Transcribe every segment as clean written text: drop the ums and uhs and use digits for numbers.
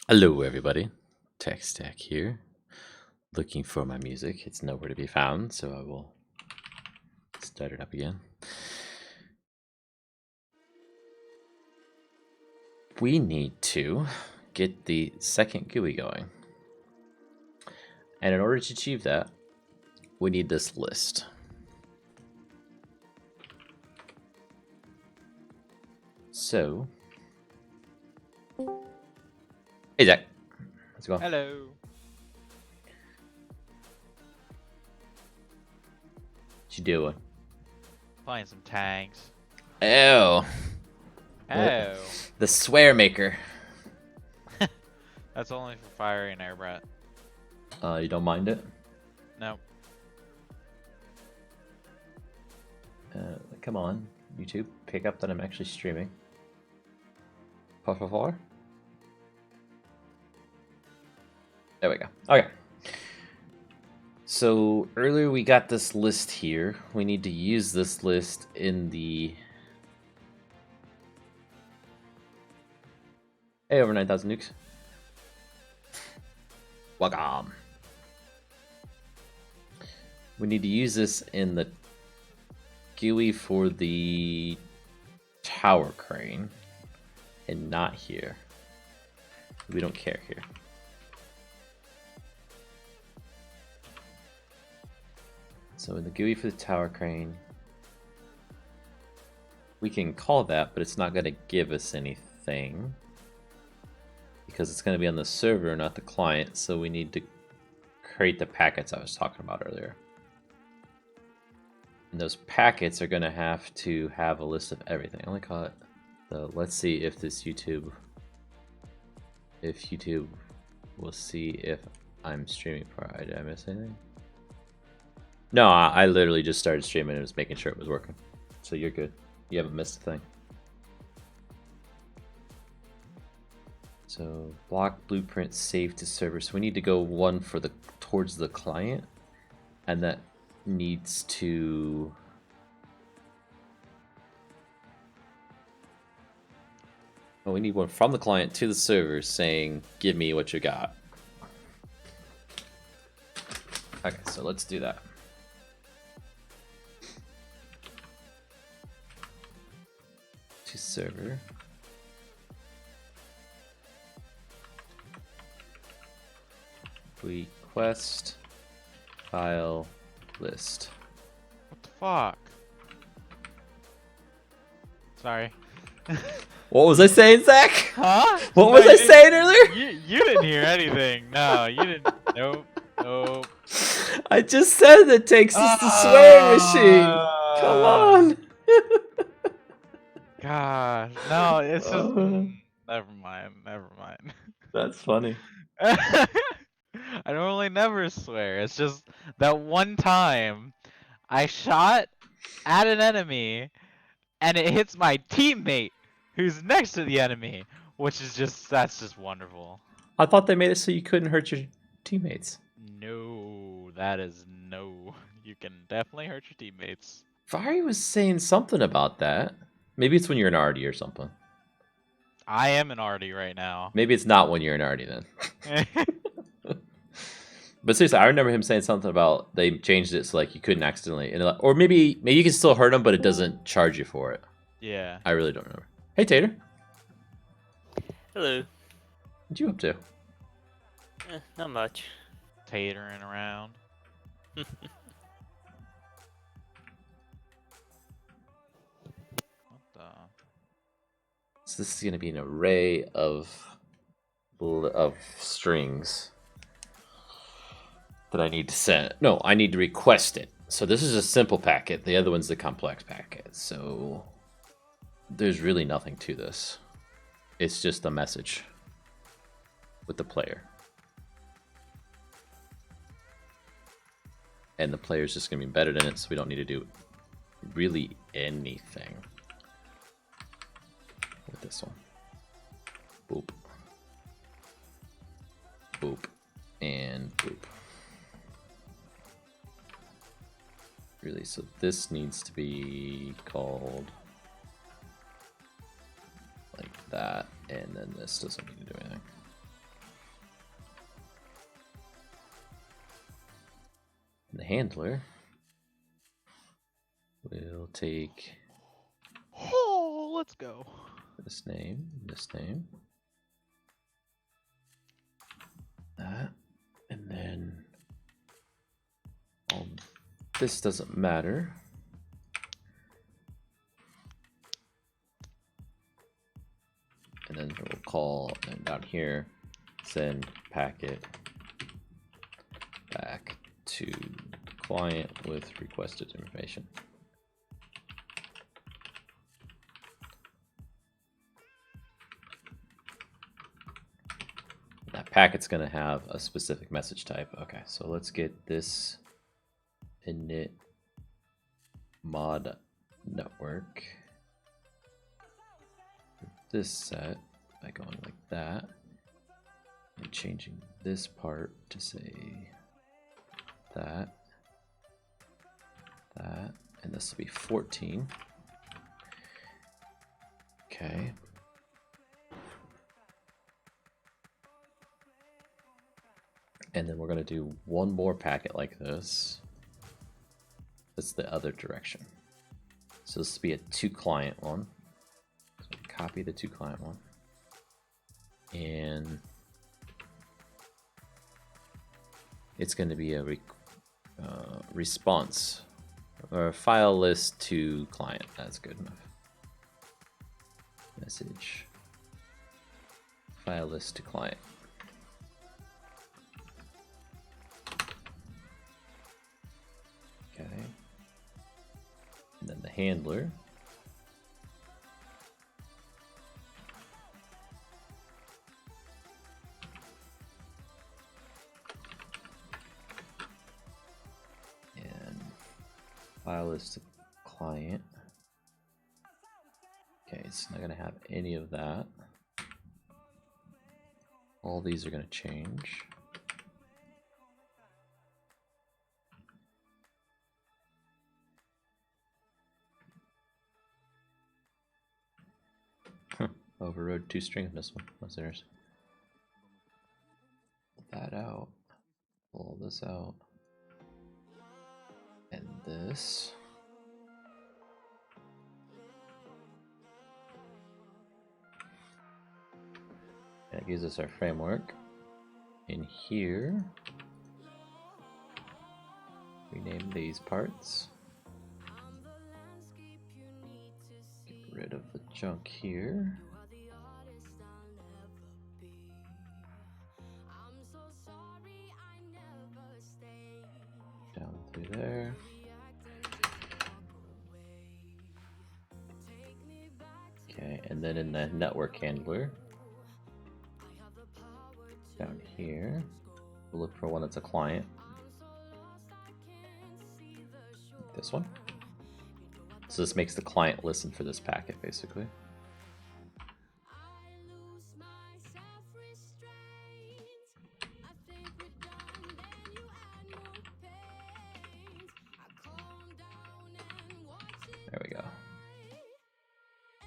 Hello, everybody. Techstack here. Looking for my music. It's nowhere to be found, so I will start it up again. We need to get the second GUI going. And in order to achieve that, we need this list. So, hey Zach, how's it going? Hello. What you doing? Playing some tanks. Oh, Oh. the swear maker. That's only for fire and air, Brett. You don't mind it? Nope. Come on, YouTube, pick up that I'm actually streaming. Por favor. There we go. Okay. So earlier we got this list here. We need to use this list in the... Hey, over 9,000 nukes. Welcome. We need to use this in the GUI for the tower crane and not here. We don't care here. So in the GUI for the tower crane, we can call that, but it's not going to give us anything because it's going to be on the server, not the client. So we need to create the packets I was talking about earlier. And those packets are going to have a list of everything. I only call it the, let's see if YouTube will see if I'm streaming. Did I miss anything? No, I literally just started streaming and was making sure it was working. So you're good. You haven't missed a thing. So block blueprint save to server. So we need to go one for the towards the client, and that needs to we need one from the client to the server saying, give me what you got. Okay, so let's do that. To server. Request file list. What the fuck? Sorry. What was I saying, Zach? Huh? What was I saying earlier? You didn't hear anything. No, you didn't. Nope. Nope. I just said that takes us to swearing machine. Come on. Gosh. No, it's just. Never mind. Never mind. That's funny. I normally never swear. It's just that one time I shot at an enemy and it hits my teammate who's next to the enemy, which is that's just wonderful. I thought they made it so you couldn't hurt your teammates. No, that is no. You can definitely hurt your teammates. Vari was saying something about that. Maybe it's when you're an arty or something. I am an arty right now. Maybe it's not when you're an arty then. But seriously, I remember him saying something about they changed it so like you couldn't accidentally, or maybe you can still hurt them, but it doesn't charge you for it. Yeah. I really don't remember. Hey Tater. Hello. What you up to? Not much. Tatering around. What the? So this is going to be an array of strings that I need to send. No, I need to request it. So this is a simple packet. The other one's the complex packet. So there's really nothing to this. It's just a message with the player. And the player's just going to be embedded in it, so we don't need to do really anything with this one. Boop. Boop. And boop. Really, so this needs to be called like that, and then this doesn't need to do anything. handler will take Oh, let's go. this name, that, and then this doesn't matter. And then we'll call, and down here, send packet back to client with requested information. That packet's going to have a specific message type. Okay, so let's get this init mod network. This set by going like that and changing this part to say that, and this will be 14. Okay. And then we're going to do one more packet like this. That's the other direction. So this will be a 2-client one. So copy the 2-client one. And it's going to be a response or a file list to client. That's good enough. Message file list to client. Okay. And then the handler. And file list to client. Okay, it's not going to have any of that. All these are going to change. Overrode 2 strings in this one. What's theirs? Pull that out. Pull this out. And this. And it gives us our framework. In here, rename these parts. Get rid of the junk here. Down through there. Okay, and then in the network handler, down here, we'll look for one that's a client. This one. So this makes the client listen for this packet, basically. There we go.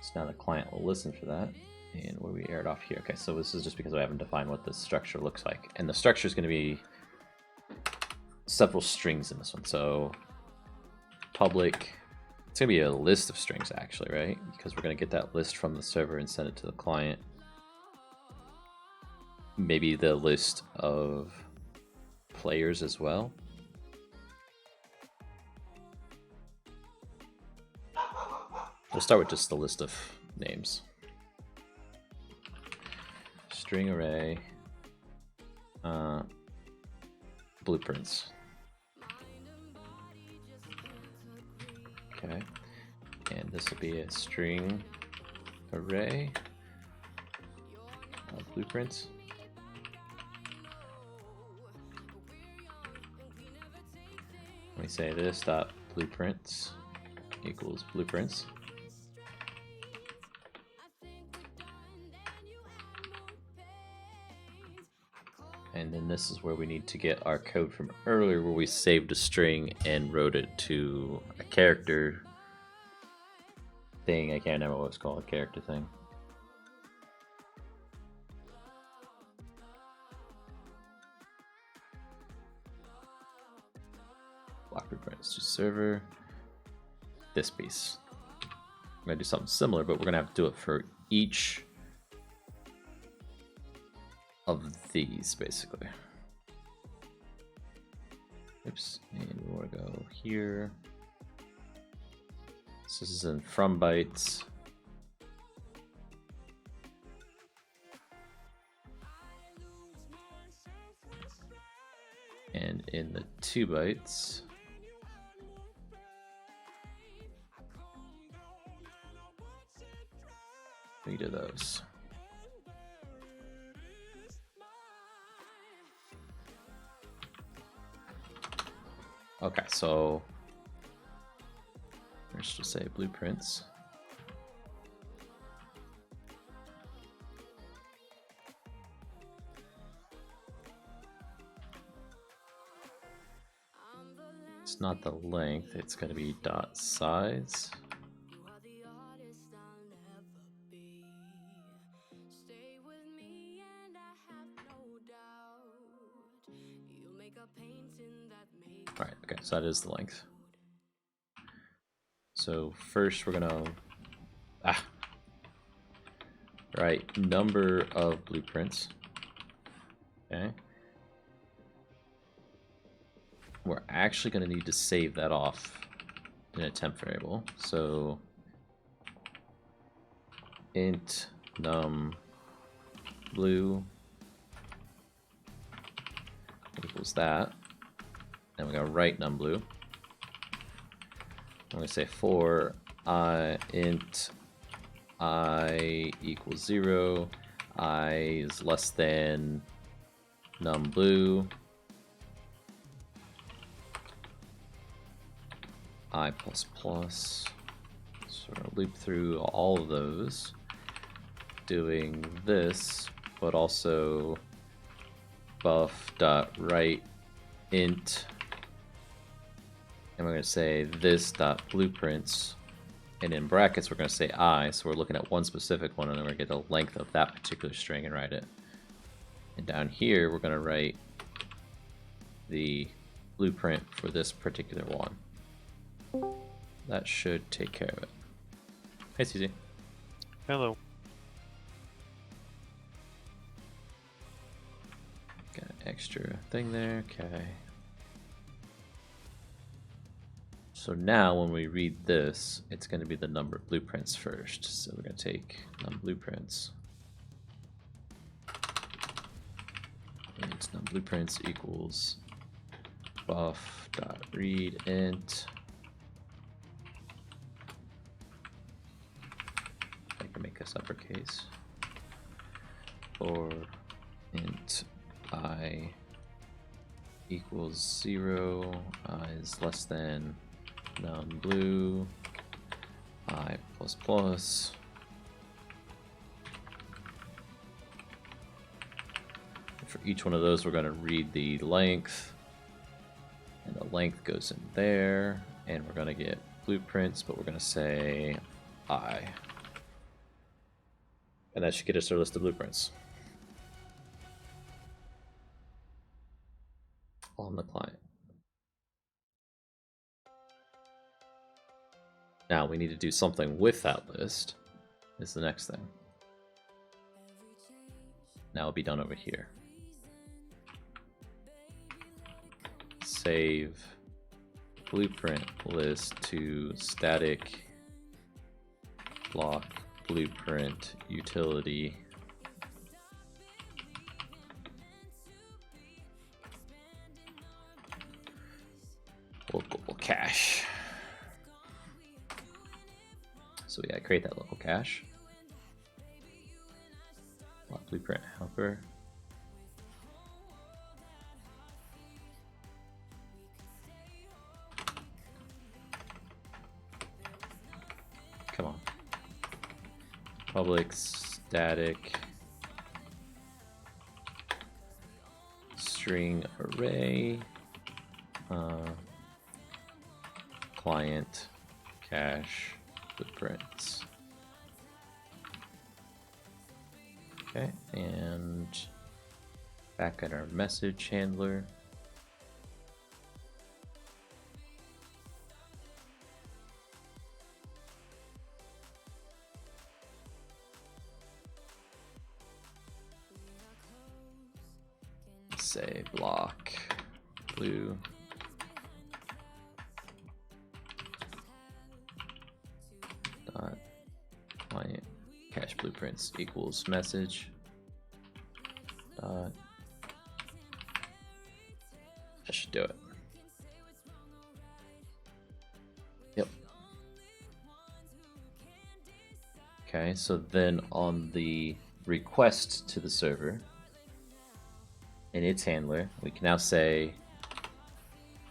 So now the client will listen for that. And where we air it off here. Okay, so this is just because I haven't defined what the structure looks like. And the structure is going to be several strings in this one. So public, it's going to be a list of strings actually, right? Because we're going to get that list from the server and send it to the client. Maybe the list of players as well. We'll start with just the list of names. String array, blueprints. Okay, and this will be a string array of blueprints. We say this dot blueprints equals blueprints. And then this is where we need to get our code from earlier where we saved a string and wrote it to a character thing. I can't remember what it's called, a character thing. block blueprints to server. This piece. I'm gonna do something similar, but we're gonna have to do it for each of these, basically. Oops, and we want to go here. So this is in from bytes. And in the 2 bytes, we do those. Okay, so let's just say blueprints. It's not the length, it's going to be dot size. Alright, okay, so that is the length. So first we're gonna write number of blueprints. Okay. We're actually gonna need to save that off in a temp variable. So int num blue equals that. And we're gonna write num blue. I'm gonna say for int I equals 0, I is less than num blue, I plus plus. So we're gonna loop through all of those, doing this, but also buff.write int, and we're going to say this dot blueprints, and in brackets we're going to say I, so we're looking at one specific one, and then we're going to get the length of that particular string and write it. And down here we're going to write the blueprint for this particular one. That should take care of it. Hey, CZ. Hello. Got an extra thing there. Okay. So now when we read this, it's going to be the number of blueprints first. So we're going to take num blueprints. And num blueprints equals buff.read int. I can make this uppercase. Or int I equals 0, I is less than num blue, I plus plus. And for each one of those, we're going to read the length, and the length goes in there, and we're going to get blueprints, but we're going to say I. And that should get us our list of blueprints on the client. Now we need to do something with that list, is the next thing. Now it'll be done over here. Save blueprint list to static block blueprint utility. Local cache. So we gotta create that local cache. Block blueprint helper. Come on. Public static string array. Client cache blueprints. Okay, and back at our message handler, say block blue dot client cache blueprints equals message dot. That should do it. Yep. Okay, so then on the request to the server in its handler, we can now say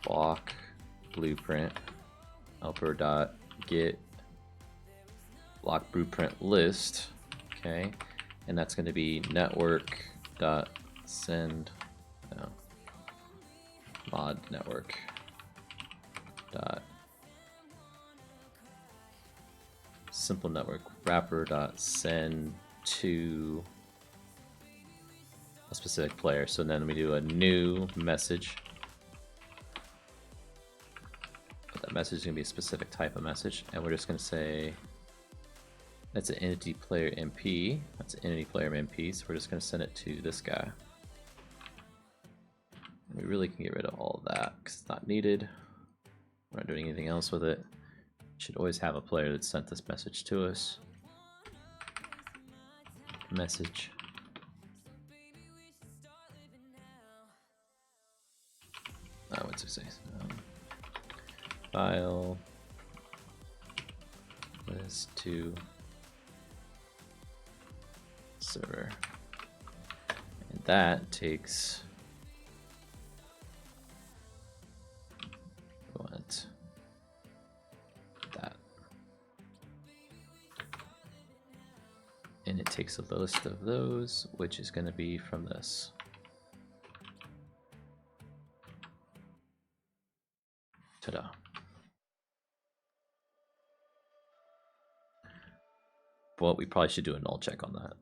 block blueprint helper dot get block blueprint list. Okay, and that's going to be network dot send mod network dot simple network wrapper dot send to a specific player. So then we do a new message. But that message is going to be a specific type of message, and we're just going to say that's an entity player MP. That's an entity player MP. So we're just going to send it to this guy. We really can get rid of all of that because it's not needed. We're not doing anything else with it. Should always have a player that sent this message to us. Message. What's it say? File list to server, and that takes that, and it takes a list of those, which is going to be from this. Ta-da. But we probably should do a null check on that,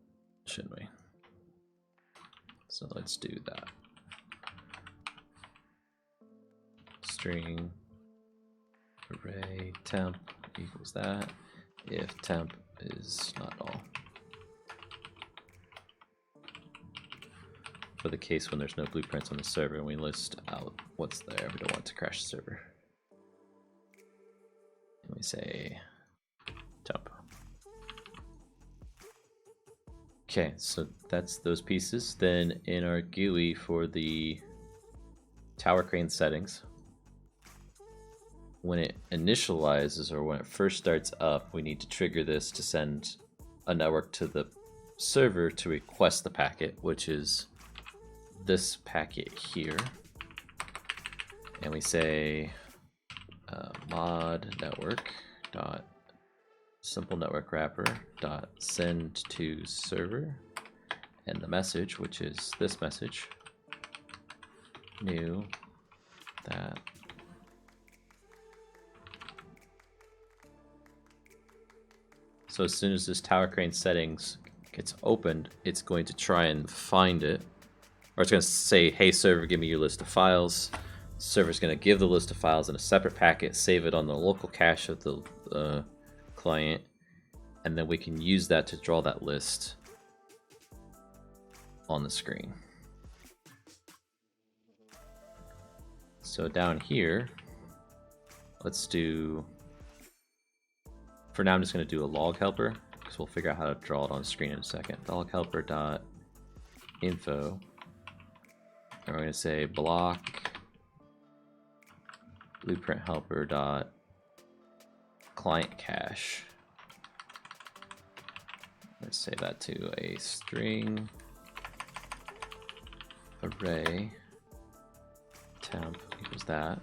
shouldn't we? So let's do that. String array temp equals that if temp is not null. For the case when there's no blueprints on the server and we list out what's there, we don't want to crash the server. And we say temp. Okay, so that's those pieces. Then in our GUI for the tower crane settings, when it initializes or when it first starts up, we need to trigger this to send a network to the server to request the packet, which is this packet here. And we say mod network dot simple network wrapper dot send to server, and the message, which is this message, new that so as soon as this tower crane settings gets opened, it's going to try and find it, or it's going to say, hey server, give me your list of files. Server's going to give the list of files in a separate packet, save it on the local cache of the client, and then we can use that to draw that list on the screen. So down here, let's do, for now I'm just going to do a log helper because we'll figure out how to draw it on the screen in a second. Log helper dot info, and we're going to say block blueprint helper dot client cache. Let's say that to a string array temp equals that.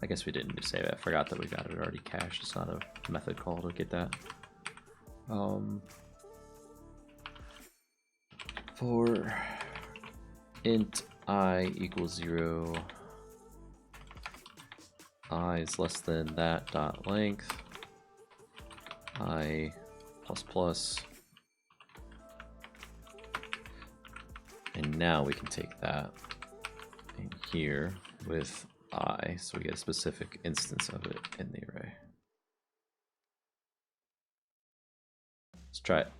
I guess we didn't need to save it. I forgot that we got it already cached. It's not a method call to get that. For int I equals 0, I is less than that dot length, I plus plus, and now we can take that in here with I, so we get a specific instance of it in the array. Let's try it.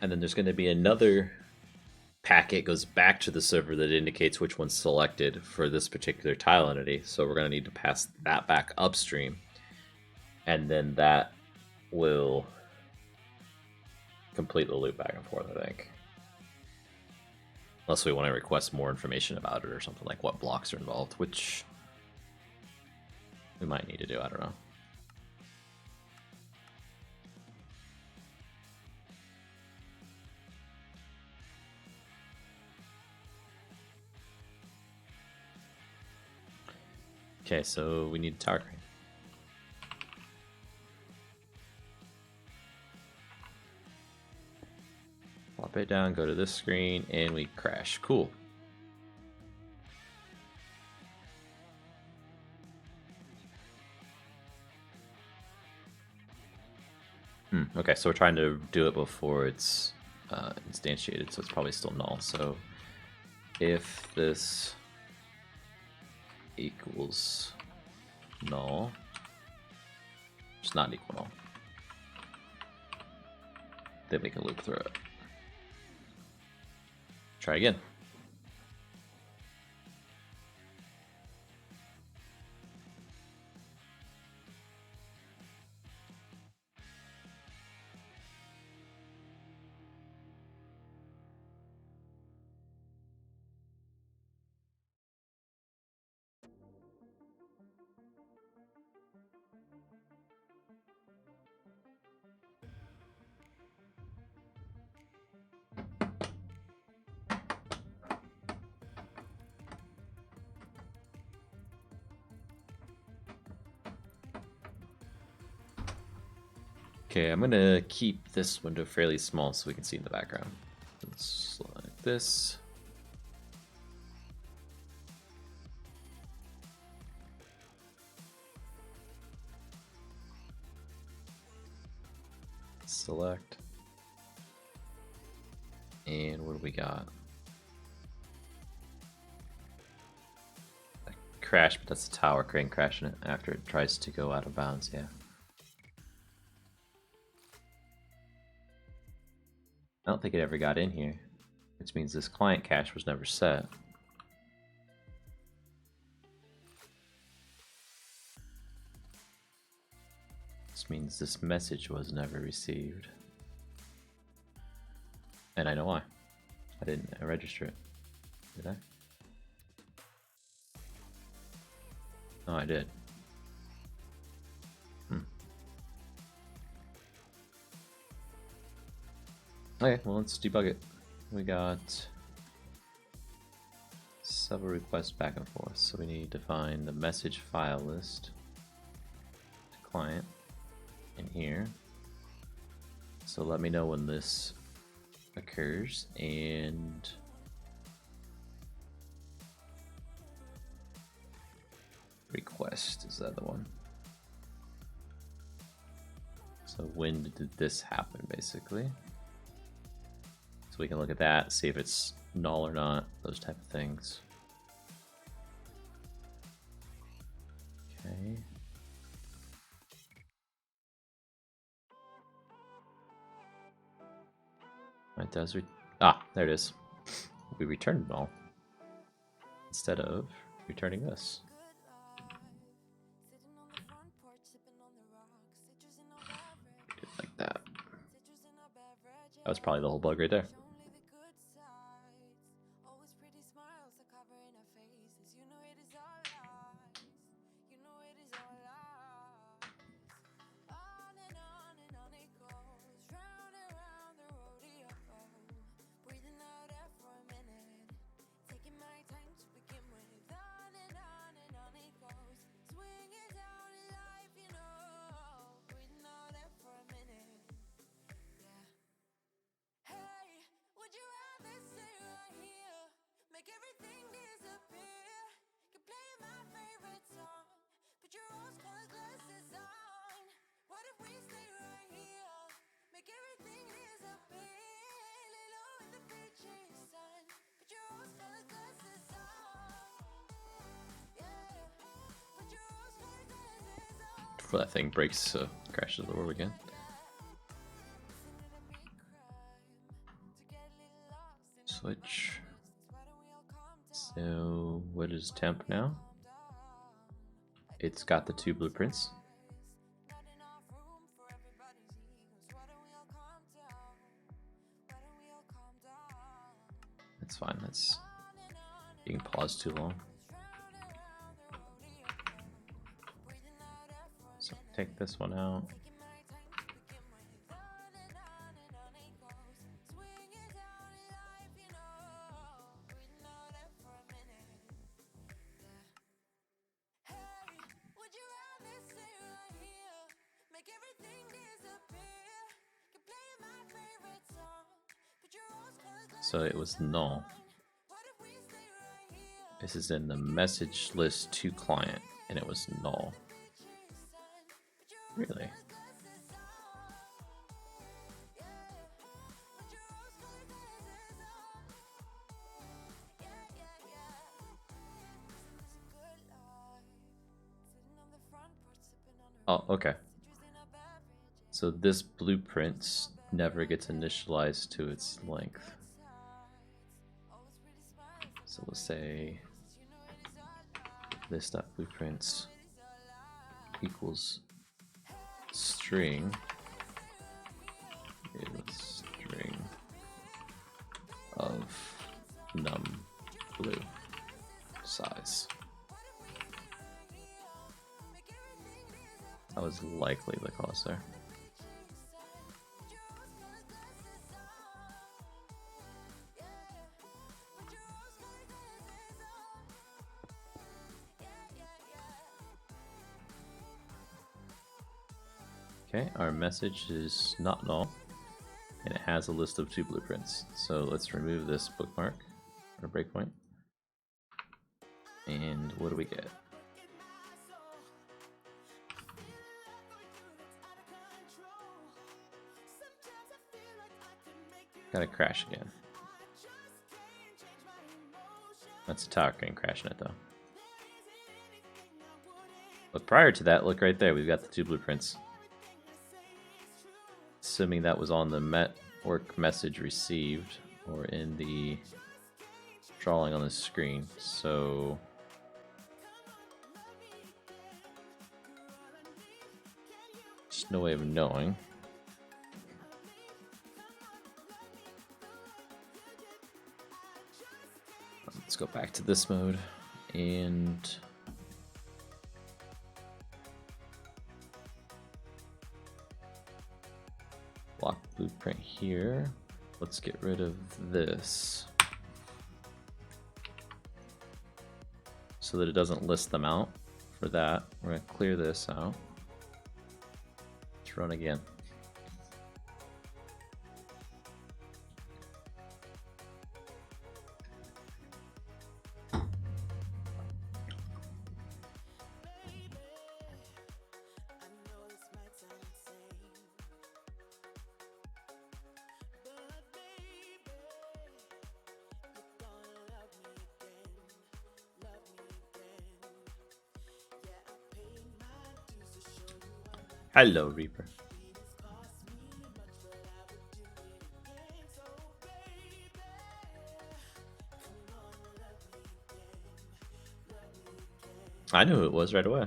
And then there's going to be another packet goes back to the server that indicates which one's selected for this particular tile entity. So we're going to need to pass that back upstream. And then that will complete the loop back and forth, I think. Unless we want to request more information about it or something, like what blocks are involved, which we might need to do, I don't know. Okay, so we need a tower crane. Plop it down, go to this screen, and we crash. Cool. Okay, so we're trying to do it before it's instantiated, so it's probably still null. So if this equals null, it's not equal null, then we can loop through it. Try again. Okay, I'm gonna keep this window fairly small so we can see in the background. Let's slide this. Select. And what do we got? A crash, but that's the tower crane crashing it after it tries to go out of bounds, yeah. I don't think it ever got in here, which means this client cache was never set. This means this message was never received. And I know why. I didn't register it. Did I? Oh, I did. Okay, well, let's debug it. We got several requests back and forth, so we need to find the message file list to client in here. So let me know when this occurs, and request is the other one. So when did this happen, basically? So we can look at that, see if it's null or not, those type of things. Okay. It does there it is. We returned null instead of returning this. Do it like that. That was probably the whole bug right there. Before that thing breaks, crashes the world again. what is temp now? It's got the 2 blueprints. That's fine, that's being paused too long. So take this one out. So it was null. This is in the message list to client, and it was null. Really? Oh, okay. So this blueprint never gets initialized to its length. So we'll say this.blueprints equals string is string of num blue size. That was likely the cause there. Okay, our message is not null, and it has a list of 2 blueprints. So let's remove this bookmark or breakpoint. And what do we get? Gotta crash again. That's a tower crane crashing it though. But prior to that, look right there, we've got the 2 blueprints. Assuming that was on the network message received or in the drawing on the screen. So there's no way of knowing. Let's go back to this mode and block blueprint here. Let's get rid of this so that it doesn't list them out. For that, we're going to clear this out. Let's run again. Hello, Reaper. I knew who it was right away.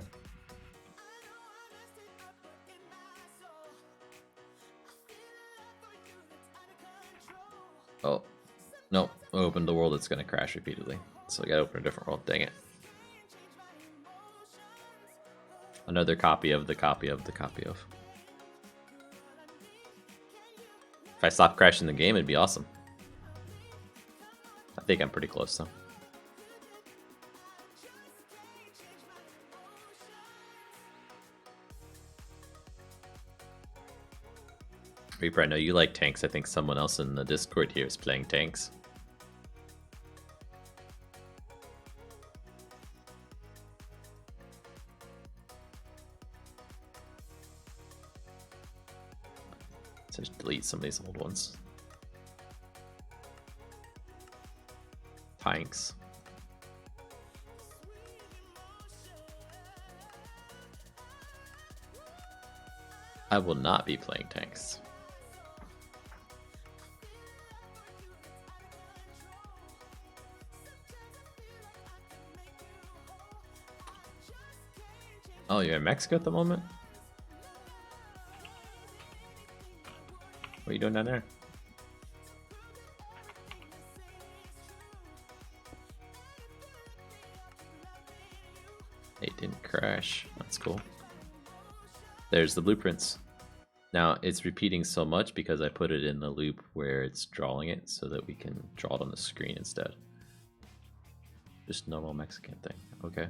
Oh, no. Open the world, it's going to crash repeatedly. So I got to open a different world. Dang it. Another copy of the copy of the copy of. If I stop crashing the game, it'd be awesome. I think I'm pretty close though. Reaper, I know you like tanks. I think someone else in the Discord here is playing tanks. So just delete some of these old ones. Tanks. I will not be playing tanks. Oh, you're in Mexico at the moment? What are you doing down there? It didn't crash. That's cool. There's the blueprints. Now, it's repeating so much because I put it in the loop where it's drawing it so that we can draw it on the screen instead. Just normal Mexican thing. Okay.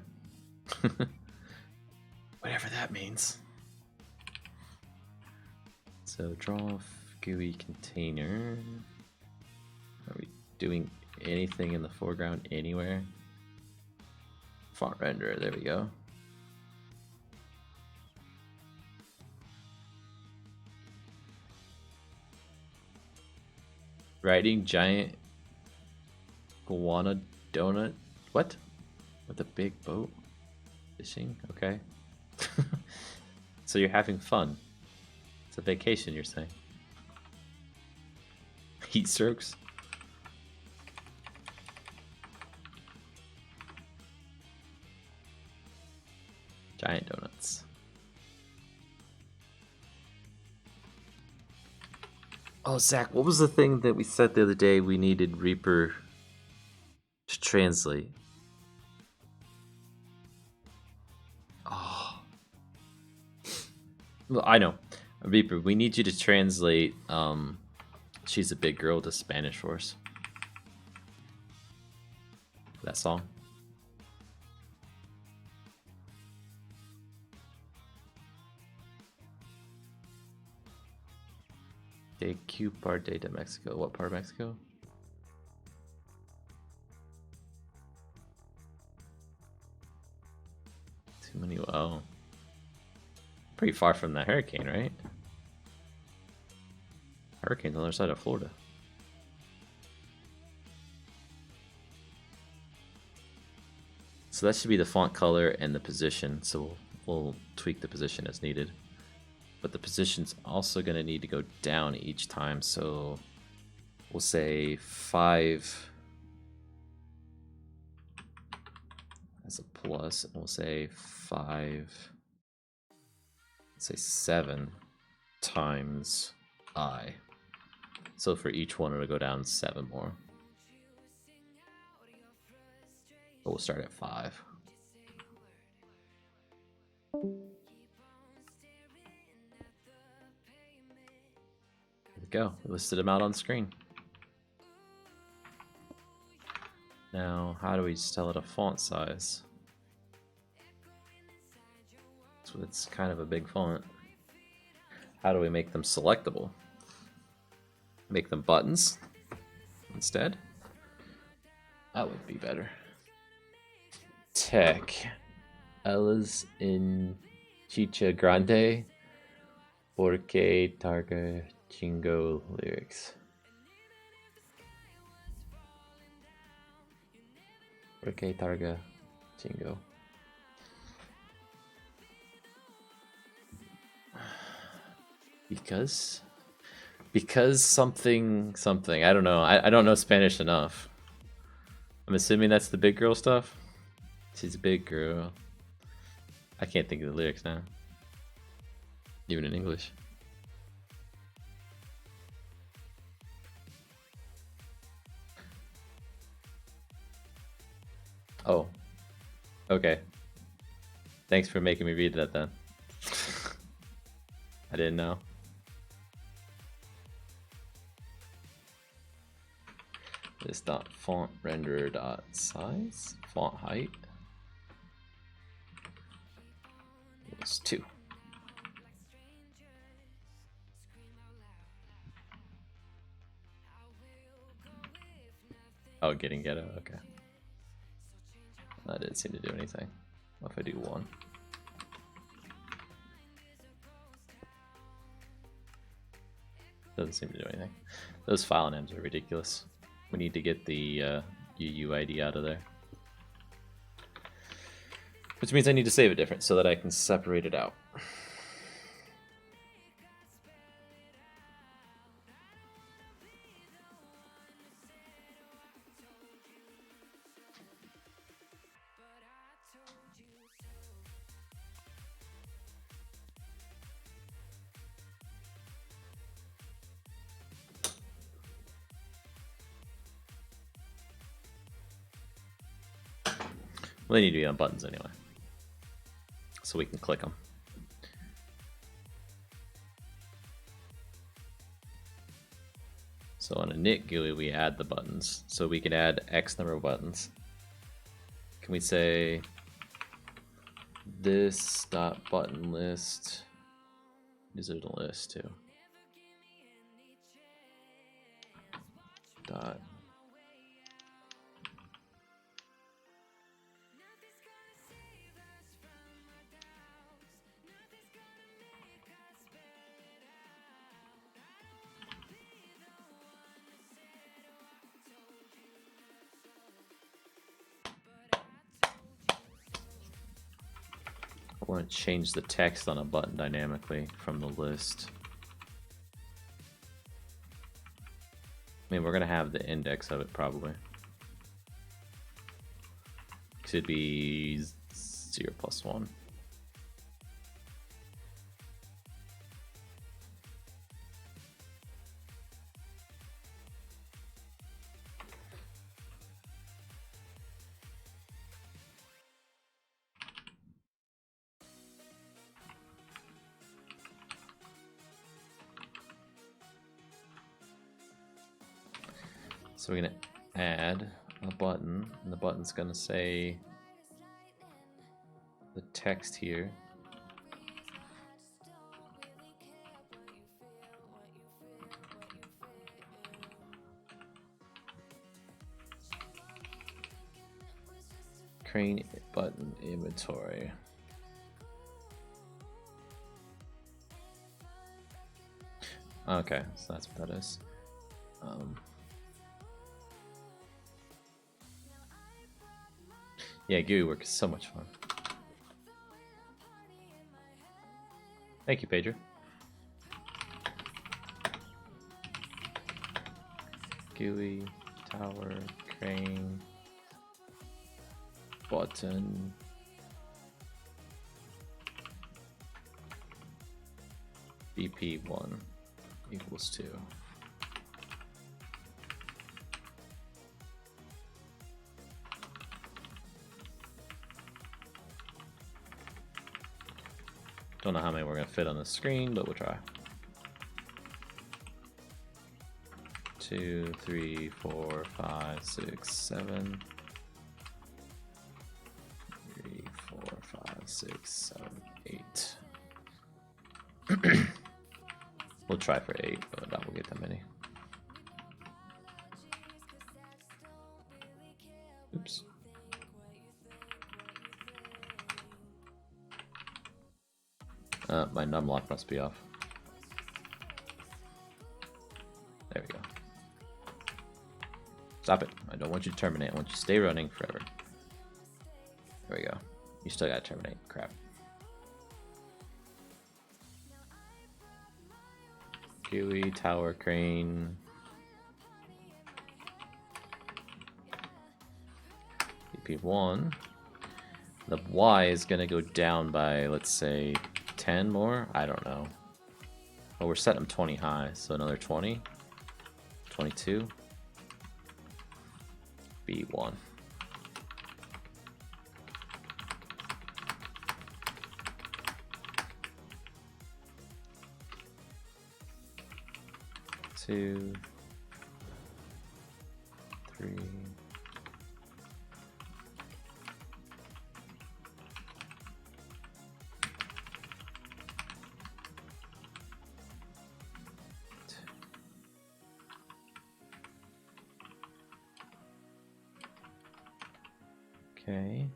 Whatever that means. So draw GUI container. Are we doing anything in the foreground anywhere? Font renderer, there we go. Riding giant iguana donut. What? With a big boat? Fishing? Okay. So you're having fun. It's a vacation, you're saying. Heat strokes? Giant donuts. Oh, Zach, what was the thing that we said the other day we needed Reaper to translate? Oh. Well, I know. Reaper, we need you to translate She's a Big Girl to Spanish for us. That song. De Q parte de Mexico. What part of Mexico? Too many. Oh. Pretty far from the hurricane, right? Hurricane's on the other side of Florida. So that should be the font color and the position. So we'll tweak the position as needed. But the position's also going to need to go down each time. So we'll say 5 as a plus, and we'll say 5, let's say 7 times I. So for each one, it'll go down 7 more. But we'll start at 5. There we go. We listed them out on screen. Now, how do we just tell it a font size? So it's kind of a big font. How do we make them selectable? Make them buttons instead? That would be better. Tech. Ella's in Chicha Grande. Porque Targa Chingo lyrics. Porque Targa Chingo. Because something. I don't know. I don't know Spanish enough. I'm assuming that's the big girl stuff. She's a big girl. I can't think of the lyrics now. Even in English. Oh. Okay. Thanks for making me read that then. I didn't know. This dot font renderer dot size font height was 2. Oh, getting ghetto. Okay. That didn't seem to do anything. What if I do 1? Doesn't seem to do anything. Those file names are ridiculous. We need to get the UUID out of there. Which means I need to save it different so that I can separate it out. Well, they need to be on buttons anyway, so we can click them. So on a knit GUI, we add the buttons. So we can add X number of buttons. Can we say this dot button list? These are the list too. Dot. I want to change the text on a button dynamically from the list. I mean, we're going to have the index of it probably. Could be 0 plus 1. So we're going to add a button, and the button's going to say the text here. Crane button inventory. Okay, so that's what that is. Yeah, GUI work is so much fun. Thank you, Pedro. GUI, tower, crane, button. BP1 equals 2. Don't know how many we're going to fit on the screen, but we'll try. 2, 3, 4, 5, 6, 7. 3, 4, 5, 6, 7, 8. We'll try for 8, but I doubt we'll get that many. Oops. My numlock must be off. There we go. Stop it. I don't want you to terminate. I want you to stay running forever. There we go. You still gotta terminate. Crap. GUI, tower, crane. BP1. The Y is gonna go down by, let's say, 10 more? I don't know. Oh, we're setting them 20 high, so another 20. 22. B1. Two. 3. Okay.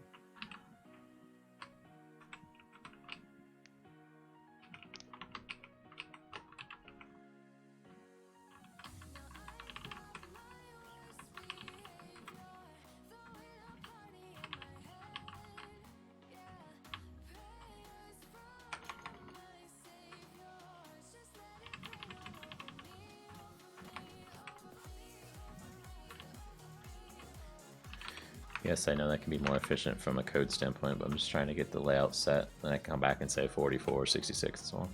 Yes, I know that can be more efficient from a code standpoint, but I'm just trying to get the layout set. Then I can come back and say 44, 66, and so on.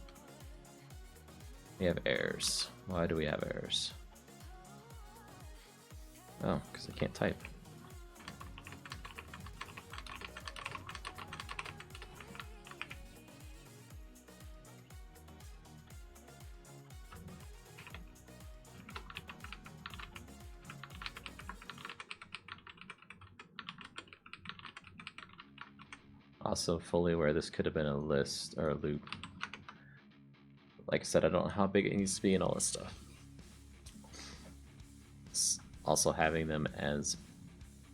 We have errors. Why do we have errors? Oh, because I can't type. Also fully aware this could have been a list or a loop. Like I said, I don't know how big it needs to be and all this stuff. Also having them as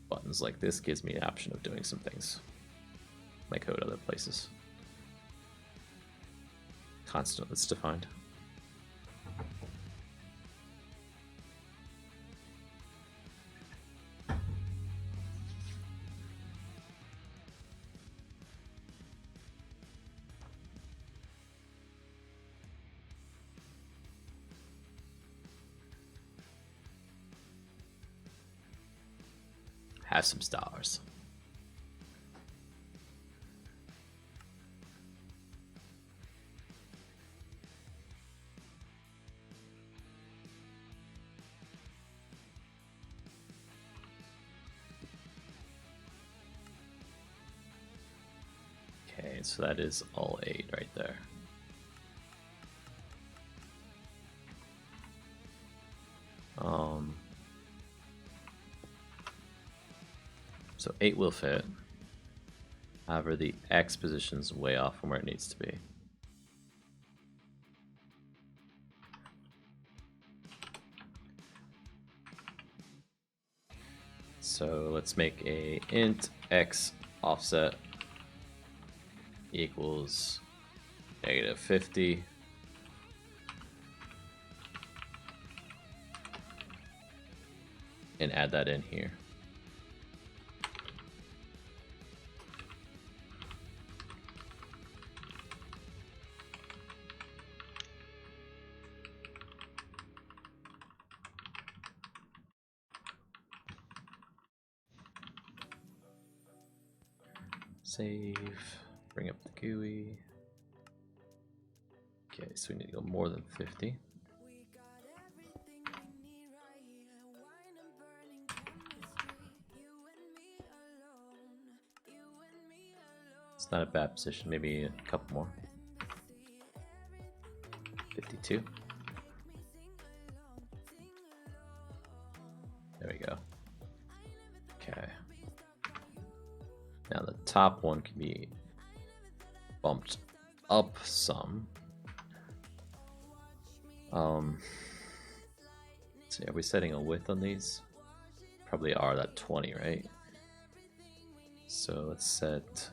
buttons like this gives me the option of doing some things. My code other places. Constant that's defined. Have some stars. Okay, so that is all 8 right there. So 8 will fit. However, the X position's way off from where it needs to be. So let's make a int X offset equals -50. And add that in here. Save, bring up the GUI. Okay, so we need to go more than 50. It's not a bad position, maybe a couple more. 52. There we go. Okay. Now the top one can be bumped up some. So are we setting a width on these? Probably are, that 20, right? So let's set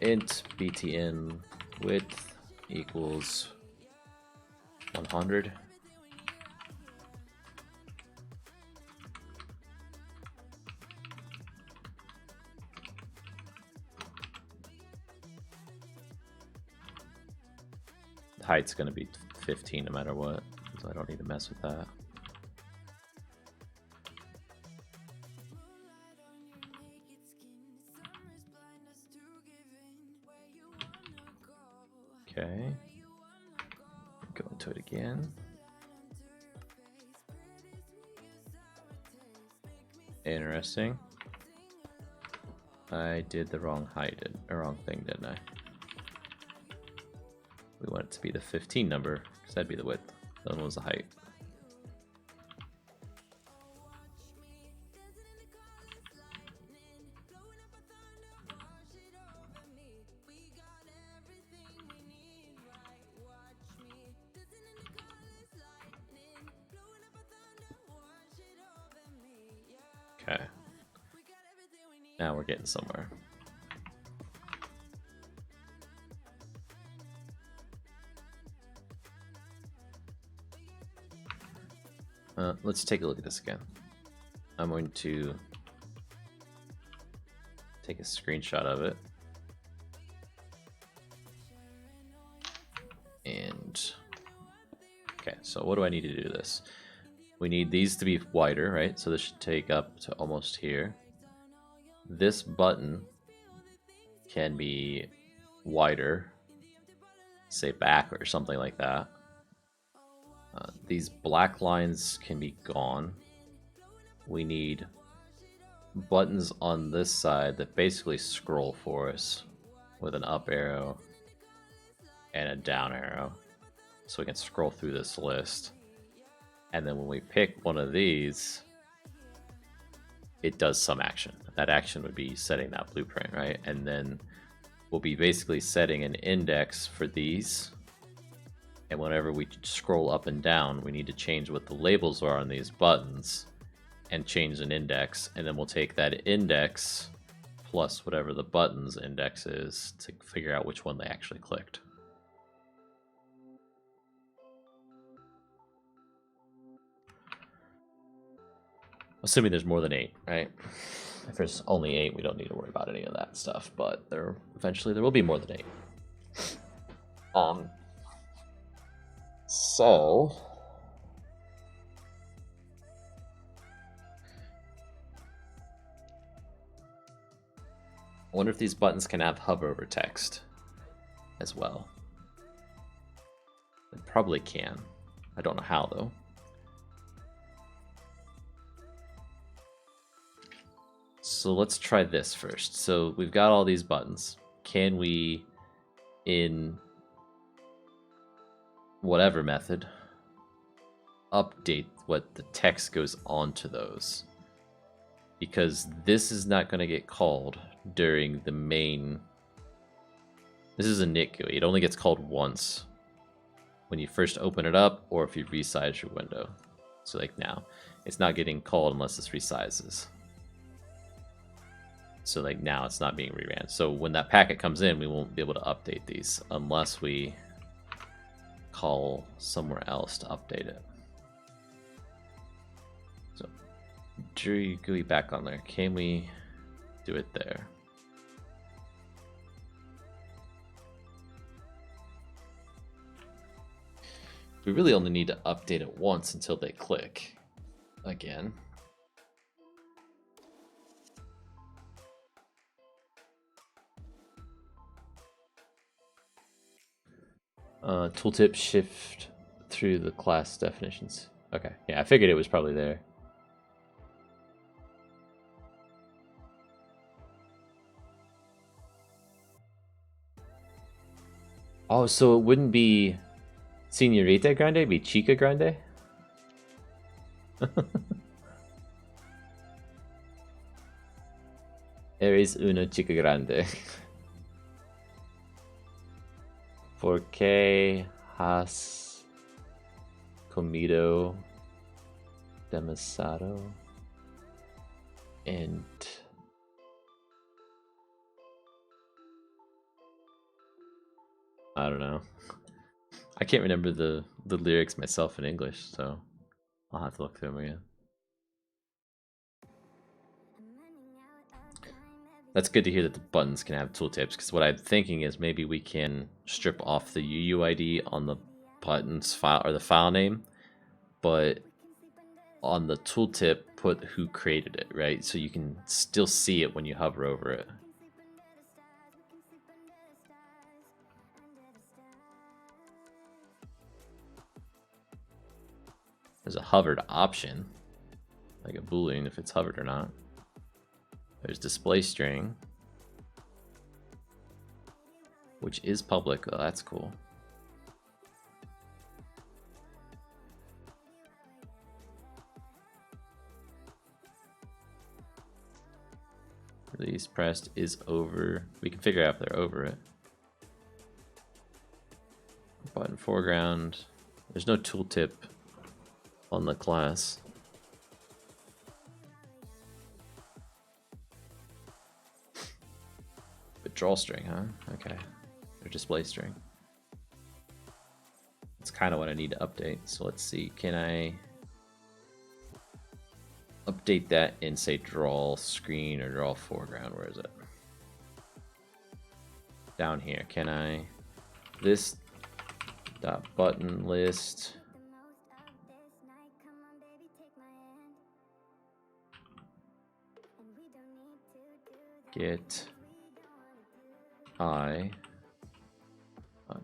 int btn width equals 100. Height's going to be 15 no matter what, so I don't need to mess with that. Okay, go into it again. Interesting. I did the wrong thing, didn't I? We want it to be the 15 number, because that'd be the width. The other one was the height. Okay. Now we're getting somewhere. Let's take a look at this again. I'm going to take a screenshot of it. And okay, so what do I need to do this? We need these to be wider, right? So this should take up to almost here. This button can be wider, say back or something like that. These black lines can be gone. We need buttons on this side that basically scroll for us with an up arrow and a down arrow, so we can scroll through this list. And then when we pick one of these, it does some action. that action would be setting that blueprint, right? And then we'll be basically setting an index for these. And whenever we scroll up and down, we need to change what the labels are on these buttons and change an index. And then we'll take that index plus whatever the button's index is to figure out which one they actually clicked. Assuming there's more than 8, right? If there's only 8, we don't need to worry about any of that stuff, but eventually there will be more than 8. So I wonder if these buttons can have hover over text as well. They probably can. I don't know how though. So let's try this first. So we've got all these buttons. Can we, in whatever method, update what the text goes onto those? Because this is not going to get called during the main. This is a NIT GUI. It only gets called once when you first open it up or if you resize your window. So like now, it's not getting called unless this resizes. So like now it's not being reran. So when that packet comes in, we won't be able to update these unless we call somewhere else to update it. So Drew GUI back on there. Can we do it there? We really only need to update it once until they click again. Tooltip shift through the class definitions. Okay, yeah, I figured it was probably there. Oh, so it wouldn't be Señorita Grande, it'd be Chica Grande? Eres una chica grande. ¿Por qué has comido demasiado? And I don't know. I can't remember the lyrics myself in English, so I'll have to look through them again. That's good to hear that the buttons can have tooltips, because what I'm thinking is maybe we can strip off the UUID on the buttons file or the file name, but on the tooltip put who created it, right? So you can still see it when you hover over it. There's a hovered option, like a boolean if it's hovered or not. There's display string, which is public. Oh, that's cool. Release pressed is over. We can figure out if they're over it. Button foreground. There's no tooltip on the class. But draw string, huh? Okay. Or display string. That's kind of what I need to update. So let's see. Can I update that in, say, draw screen or draw foreground? Where is it? Down here. Can I this dot button list get I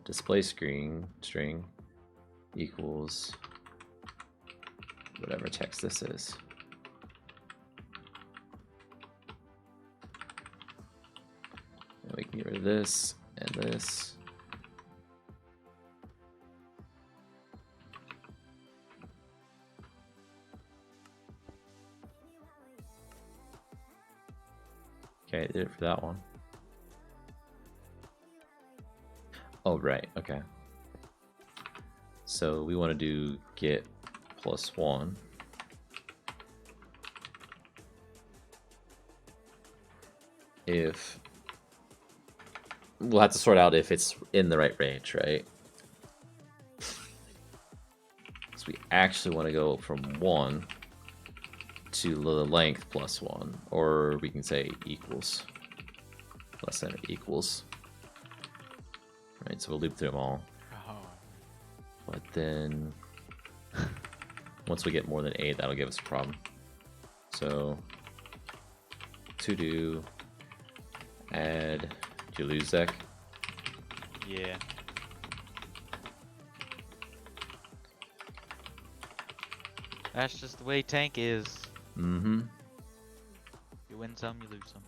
display screen string equals whatever text this is. And we can get rid of this and this. Okay, I did it for that one. Oh, right, okay. So we want to do get +1. If we'll have to sort out if it's in the right range, right? So we actually want to go from 1 to the length +1, or we can say equals, less than or equals. Right, so we'll loop through them all. Oh. But then once we get more than 8, that'll give us a problem. So to do add, did you lose Zach? Yeah. That's just the way tank is. Mm-hmm. You win some, you lose some.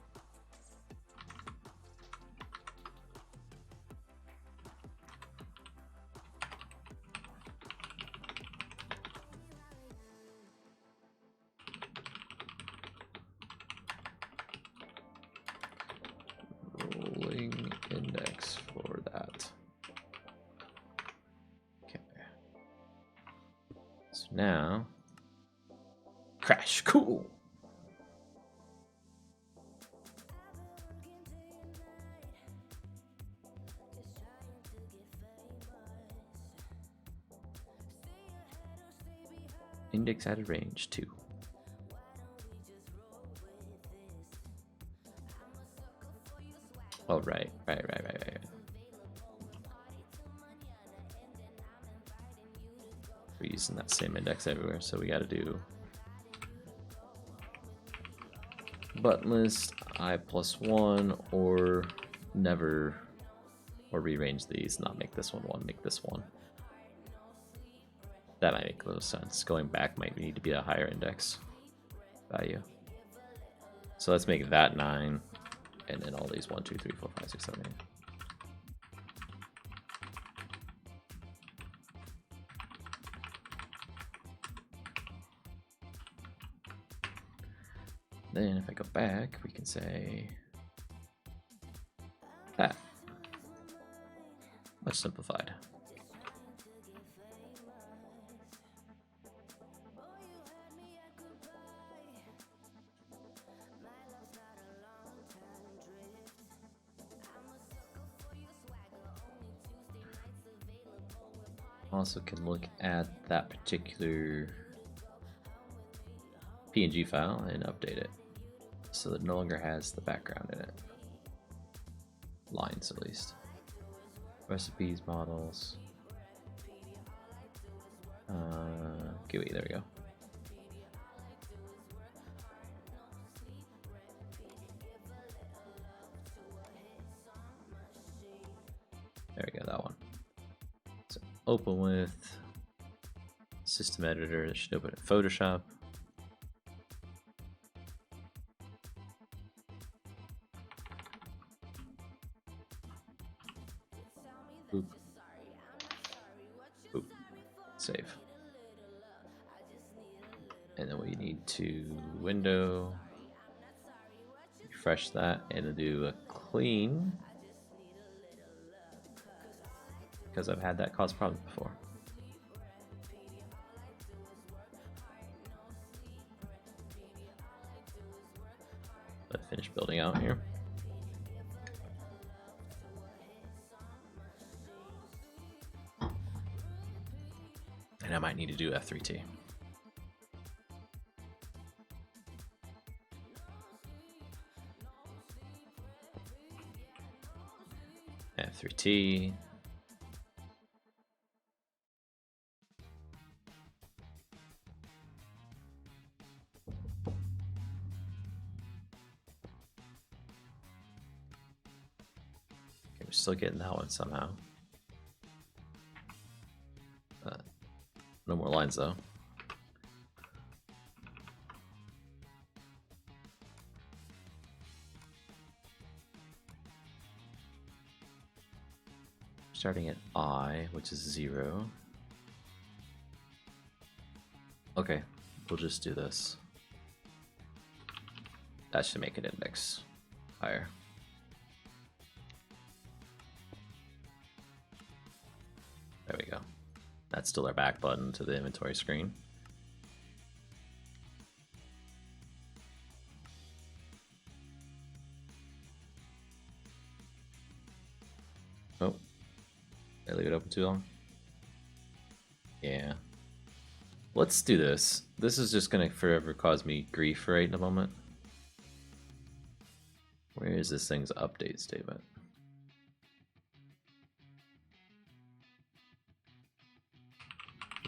Rolling index for that. Okay. So now crash, cool. Index added range 2. Oh, right. We're using that same index everywhere, so we got to do button list I +1 or never, or rearrange these, not make this one 1, make this 1. That might make a little sense. Going back might need to be a higher index value. So let's make that 9, and then all these 1, 2, 3, 4, 5, 6, 7, 8. Then if I go back, we can say that. Much simplified. Also can look at that particular PNG file and update it so that it no longer has the background in it. Lines at least. Recipes, models. GUI, there we go. There we go, that one. So open with system editor. It should open in Photoshop. Boop. Boop. Save. And then we need to window, refresh that, and do a clean, because I've had that cause problems before. Let's finish building out here. And I might need to do F3T. F3T. Okay, we're still getting that one somehow. No more lines though. Starting at I, which is 0. Okay, we'll just do this. That should make an index. higher. There we go. That's still our back button to the inventory screen. Oh, did I leave it open too long? Yeah. Let's do this. This is just gonna forever cause me grief right in a moment. Where is this thing's update statement?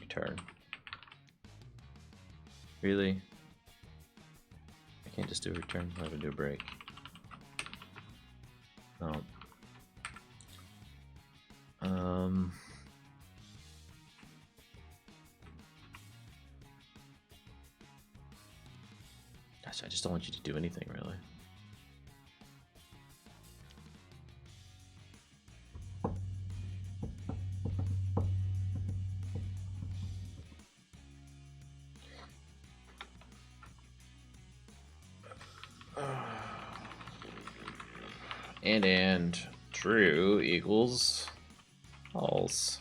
Return. Really? I can't just do a return. I have to do a break. No. Gosh, I just don't want you to do anything really. And true equals false.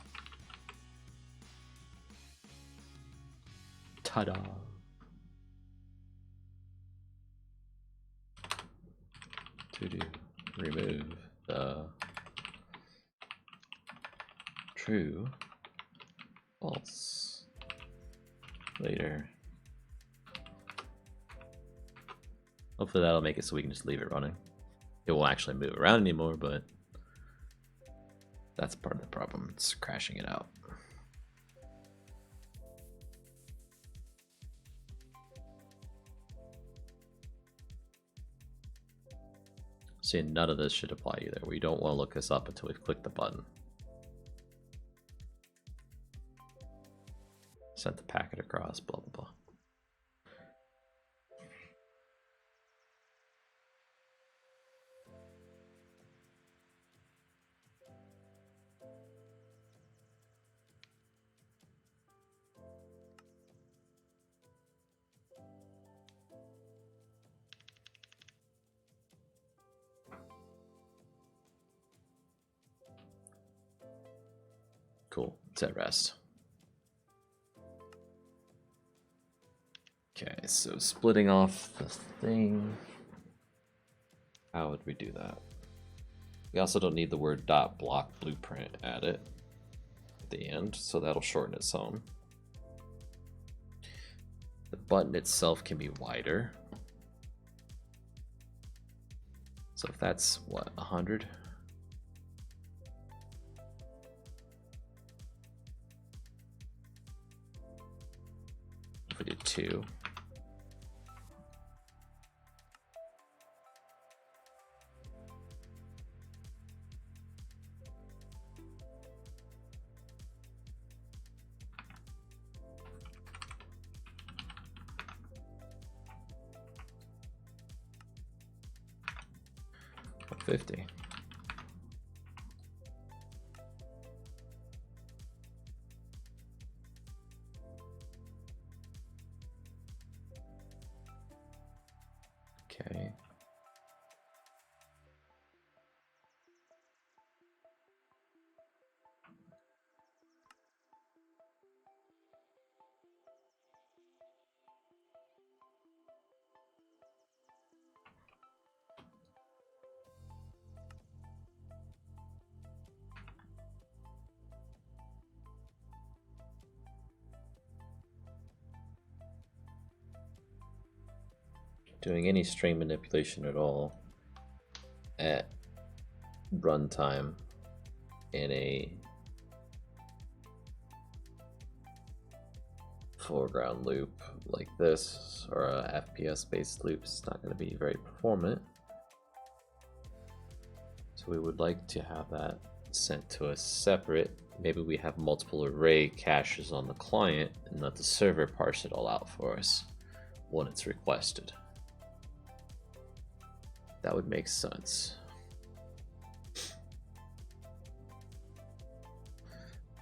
Ta-da. To do remove the true false later. Hopefully that'll make it so we can just leave it running. It won't actually move around anymore, but that's part of the problem. It's crashing it out. See, none of this should apply either. We don't want to look this up until we've clicked the button. Sent the packet across, blah, blah, blah. Cool, it's at rest. Okay, so splitting off the thing. How would we do that? We also don't need the word dot block blueprint added at the end, so that'll shorten its own. The button itself can be wider. So if that's what, 100? If we did 2. $50. Okay. Doing any string manipulation at all at runtime in a foreground loop like this or a FPS based loop is not going to be very performant. So we would like to have that sent to us separate. Maybe we have multiple array caches on the client and let the server parse it all out for us when it's requested. That would make sense.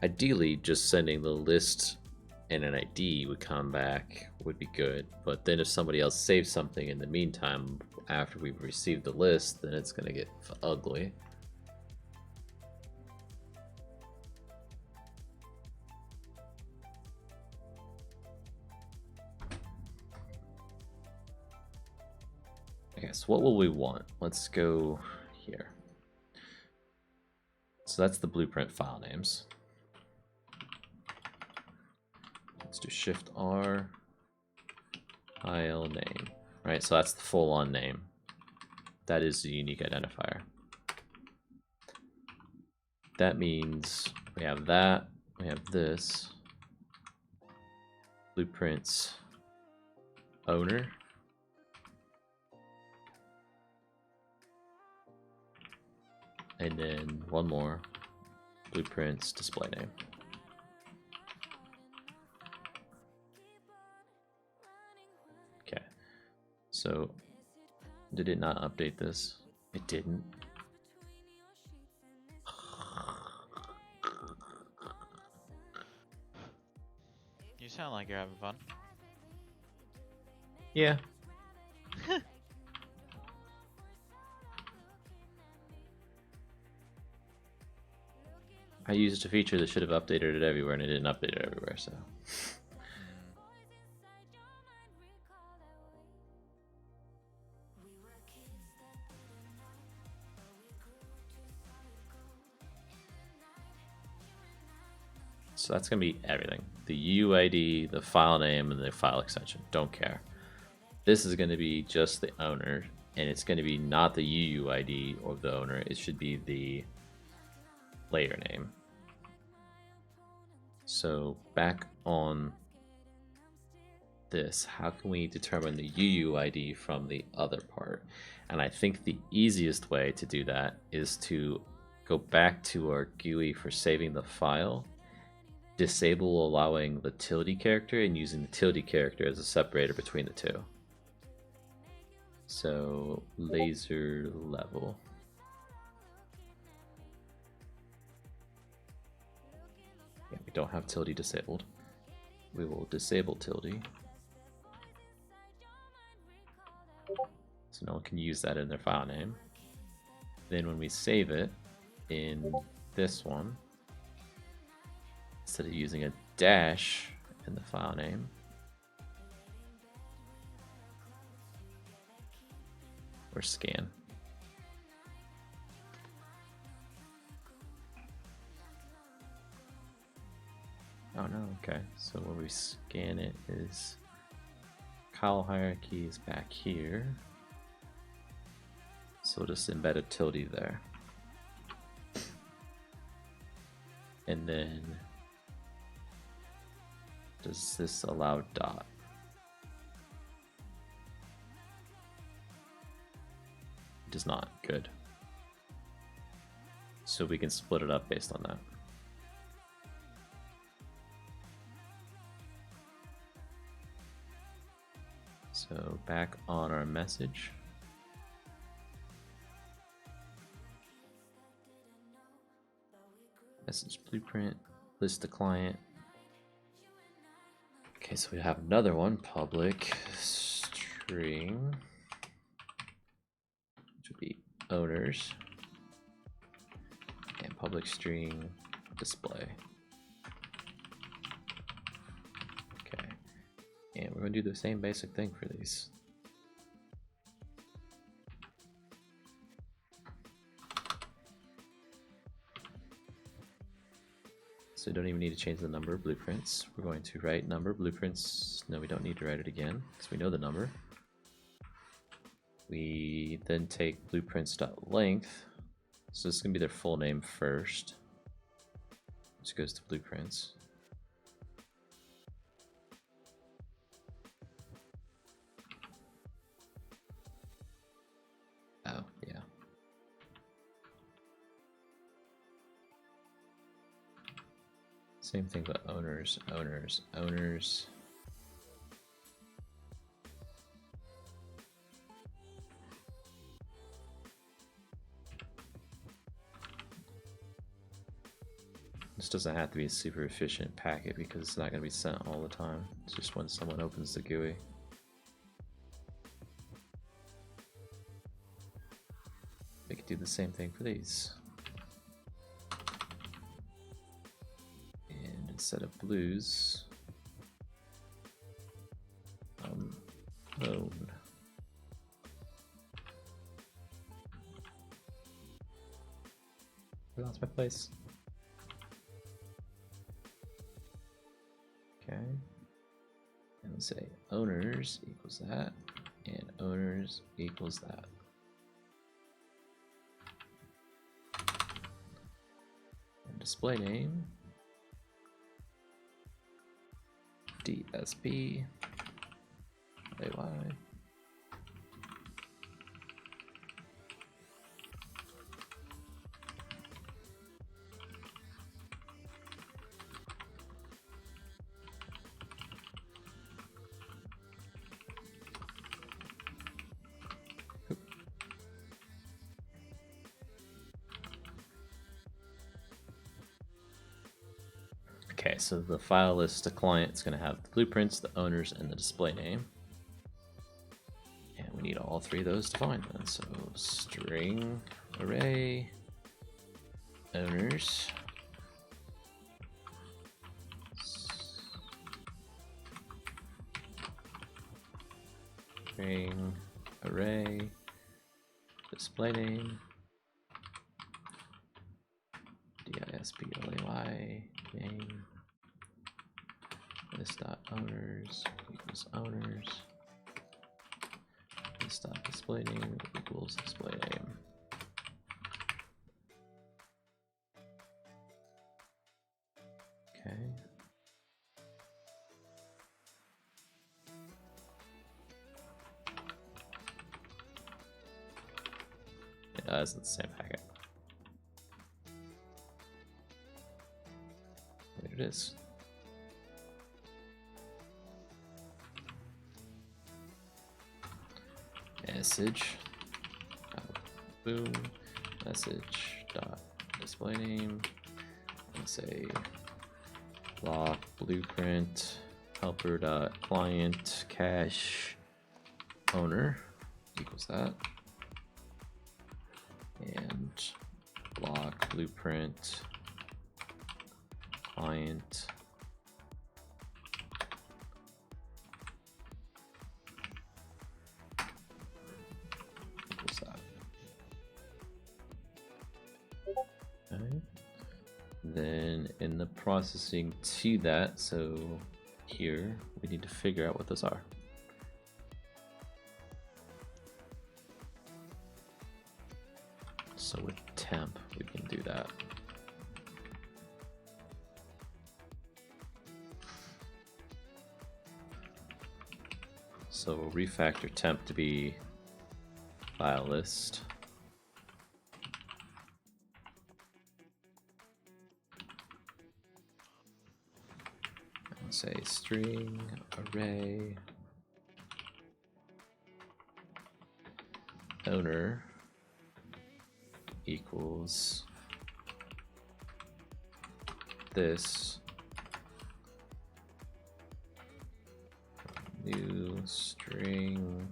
Ideally, just sending the list and an ID would come back would be good. But then if somebody else saves something in the meantime after we've received the list, then it's going to get ugly. Okay, so what will we want? Let's go here. So that's the blueprint file names. Let's do Shift R, file name, right? So that's the full on name. That is the unique identifier. That means we have that, we have this, blueprints owner, and then one more, blueprints display name. Okay, so did it not update this? It didn't. You sound like you're having fun. Yeah. I used a feature that should have updated it everywhere, and it didn't update it everywhere, so. So that's going to be everything. The UUID, the file name, and the file extension. Don't care. This is going to be just the owner, and it's going to be not the UUID of the owner. It should be the layer name. So back on this, how can we determine the UUID from the other part? And I think the easiest way to do that is to go back to our GUI for saving the file, disable allowing the tilde character, and using the tilde character as a separator between the two. So laser level. Yeah, we don't have tilde disabled. We will disable tilde. So no one can use that in their file name. Then when we save it in this one, instead of using a dash in the file name, or scan. Oh no, okay. So when we scan it is column hierarchy is back here. So we'll just embed a tilde there. And then does this allow dot? It does not. Good. So we can split it up based on that. So back on our message. Message blueprint, list the client. Okay, so we have another one, public string, which would be owners, and public string display. Okay, and we're going to do the same basic thing for these. So we don't even need to change the number of blueprints. We're going to write number blueprints. No, we don't need to write it again because we know the number. We then take blueprints.length. So this is going to be their full name first, which goes to blueprints. Oh, yeah. Same thing, but owners, owners, owners. This doesn't have to be a super efficient packet because it's not going to be sent all the time. It's just when someone opens the GUI. We could do the same thing for these. And instead of blues, own. I lost my place. Okay. And we say owners equals that, and owners equals that. And display name DSP AY. Okay, so the file list to client is going to have the blueprints, the owners, and the display name. And we need all three of those defined then. So string array owners string array display name DISPLAY name this dot owners equals owners this dot display name equals display name. Okay. It does, it's the same packet. There it is. Message boom message dot display name and say block blueprint helper dot client cache owner equals that, and block blueprint client equals that. Okay. Then in the processing to that, so here we need to figure out what those are. So with temp we can do that. So we'll refactor temp to be file list. And say string array owner equals this new string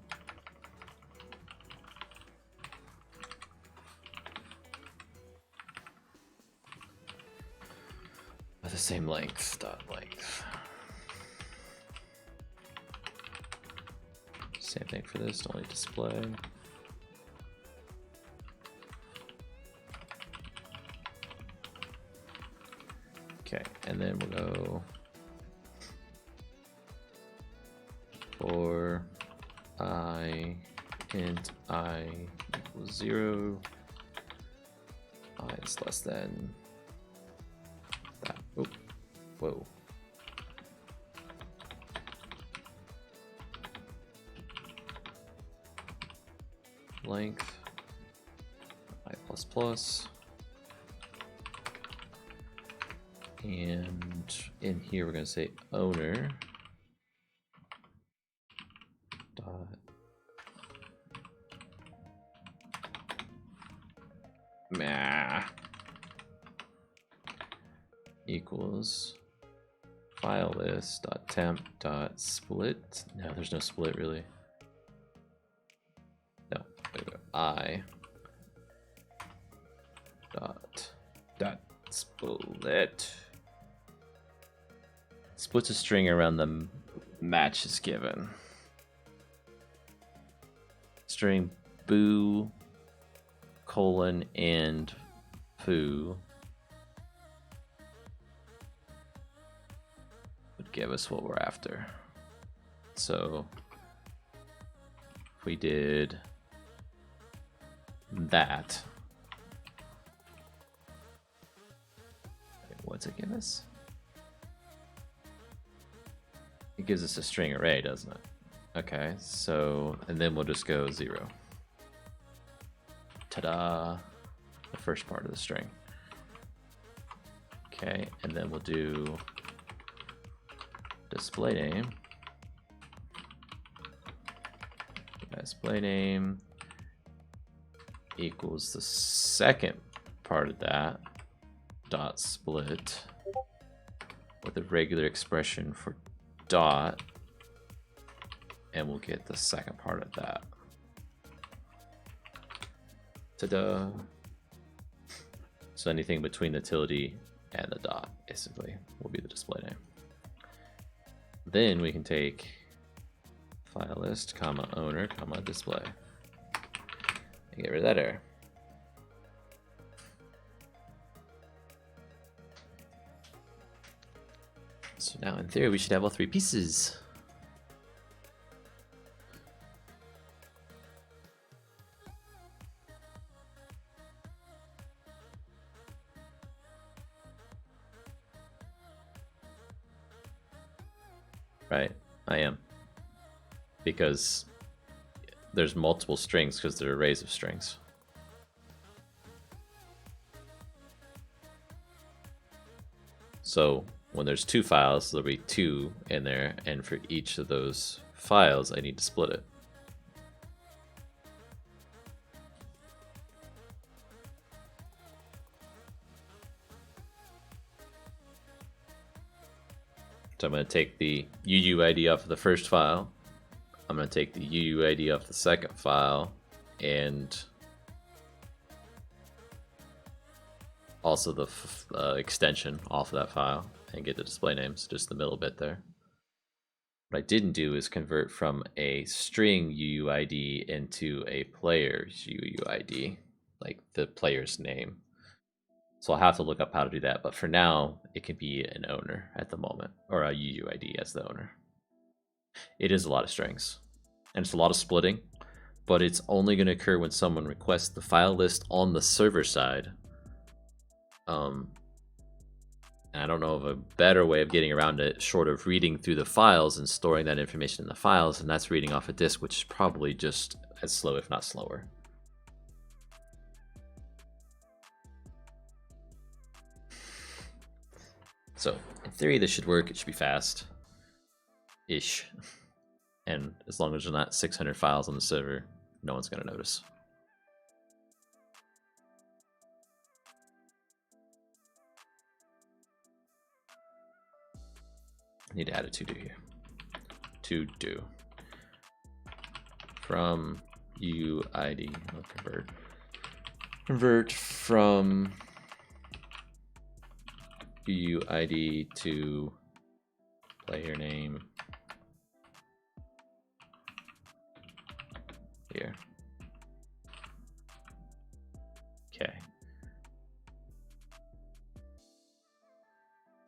with the same length dot length. Same thing for this, only display. Okay, and then we'll go for I int I equals 0, I is less than that. Oh, whoa. Length I plus plus. And in here we're going to say owner dot equals file list dot temp dot split. No, there's no split really. No, I dot split. Splits a string around the match is given. String boo colon and foo would give us what we're after. So if we did that, what's it give us? It gives us a string array, doesn't it? Okay, so, and then we'll just go 0. Ta-da! The first part of the string. Okay, and then we'll do display name. Display name equals the second part of that dot split with a regular expression for dot, and we'll get the second part of that. Ta-da! So anything between the tilde and the dot basically will be the display name. Then we can take file list, comma owner, comma display, and get rid of that error. So now in theory we should have all 3 pieces. Right, I am. Because there's multiple strings because they're arrays of strings. So when there's 2 files, there'll be 2 in there, and for each of those files, I need to split it. So I'm going to take the UUID off of the first file. I'm going to take the UUID off the second file, and also the extension off of that file, and get the display names, just the middle bit there. What I didn't do is convert from a string UUID into a player's UUID, like the player's name. So I'll have to look up how to do that, but for now, it can be an owner at the moment, or a UUID as the owner. It is a lot of strings, and it's a lot of splitting, but it's only going to occur when someone requests the file list on the server side. I don't know of a better way of getting around it short of reading through the files and storing that information in the files, and that's reading off a disk, which is probably just as slow, if not slower. So in theory, this should work. It should be fast-ish. And as long as there's not 600 files on the server, no one's going to notice. I need to add a to-do here. To-do. From UUID. I'll convert. Convert from UUID to player name here. Okay.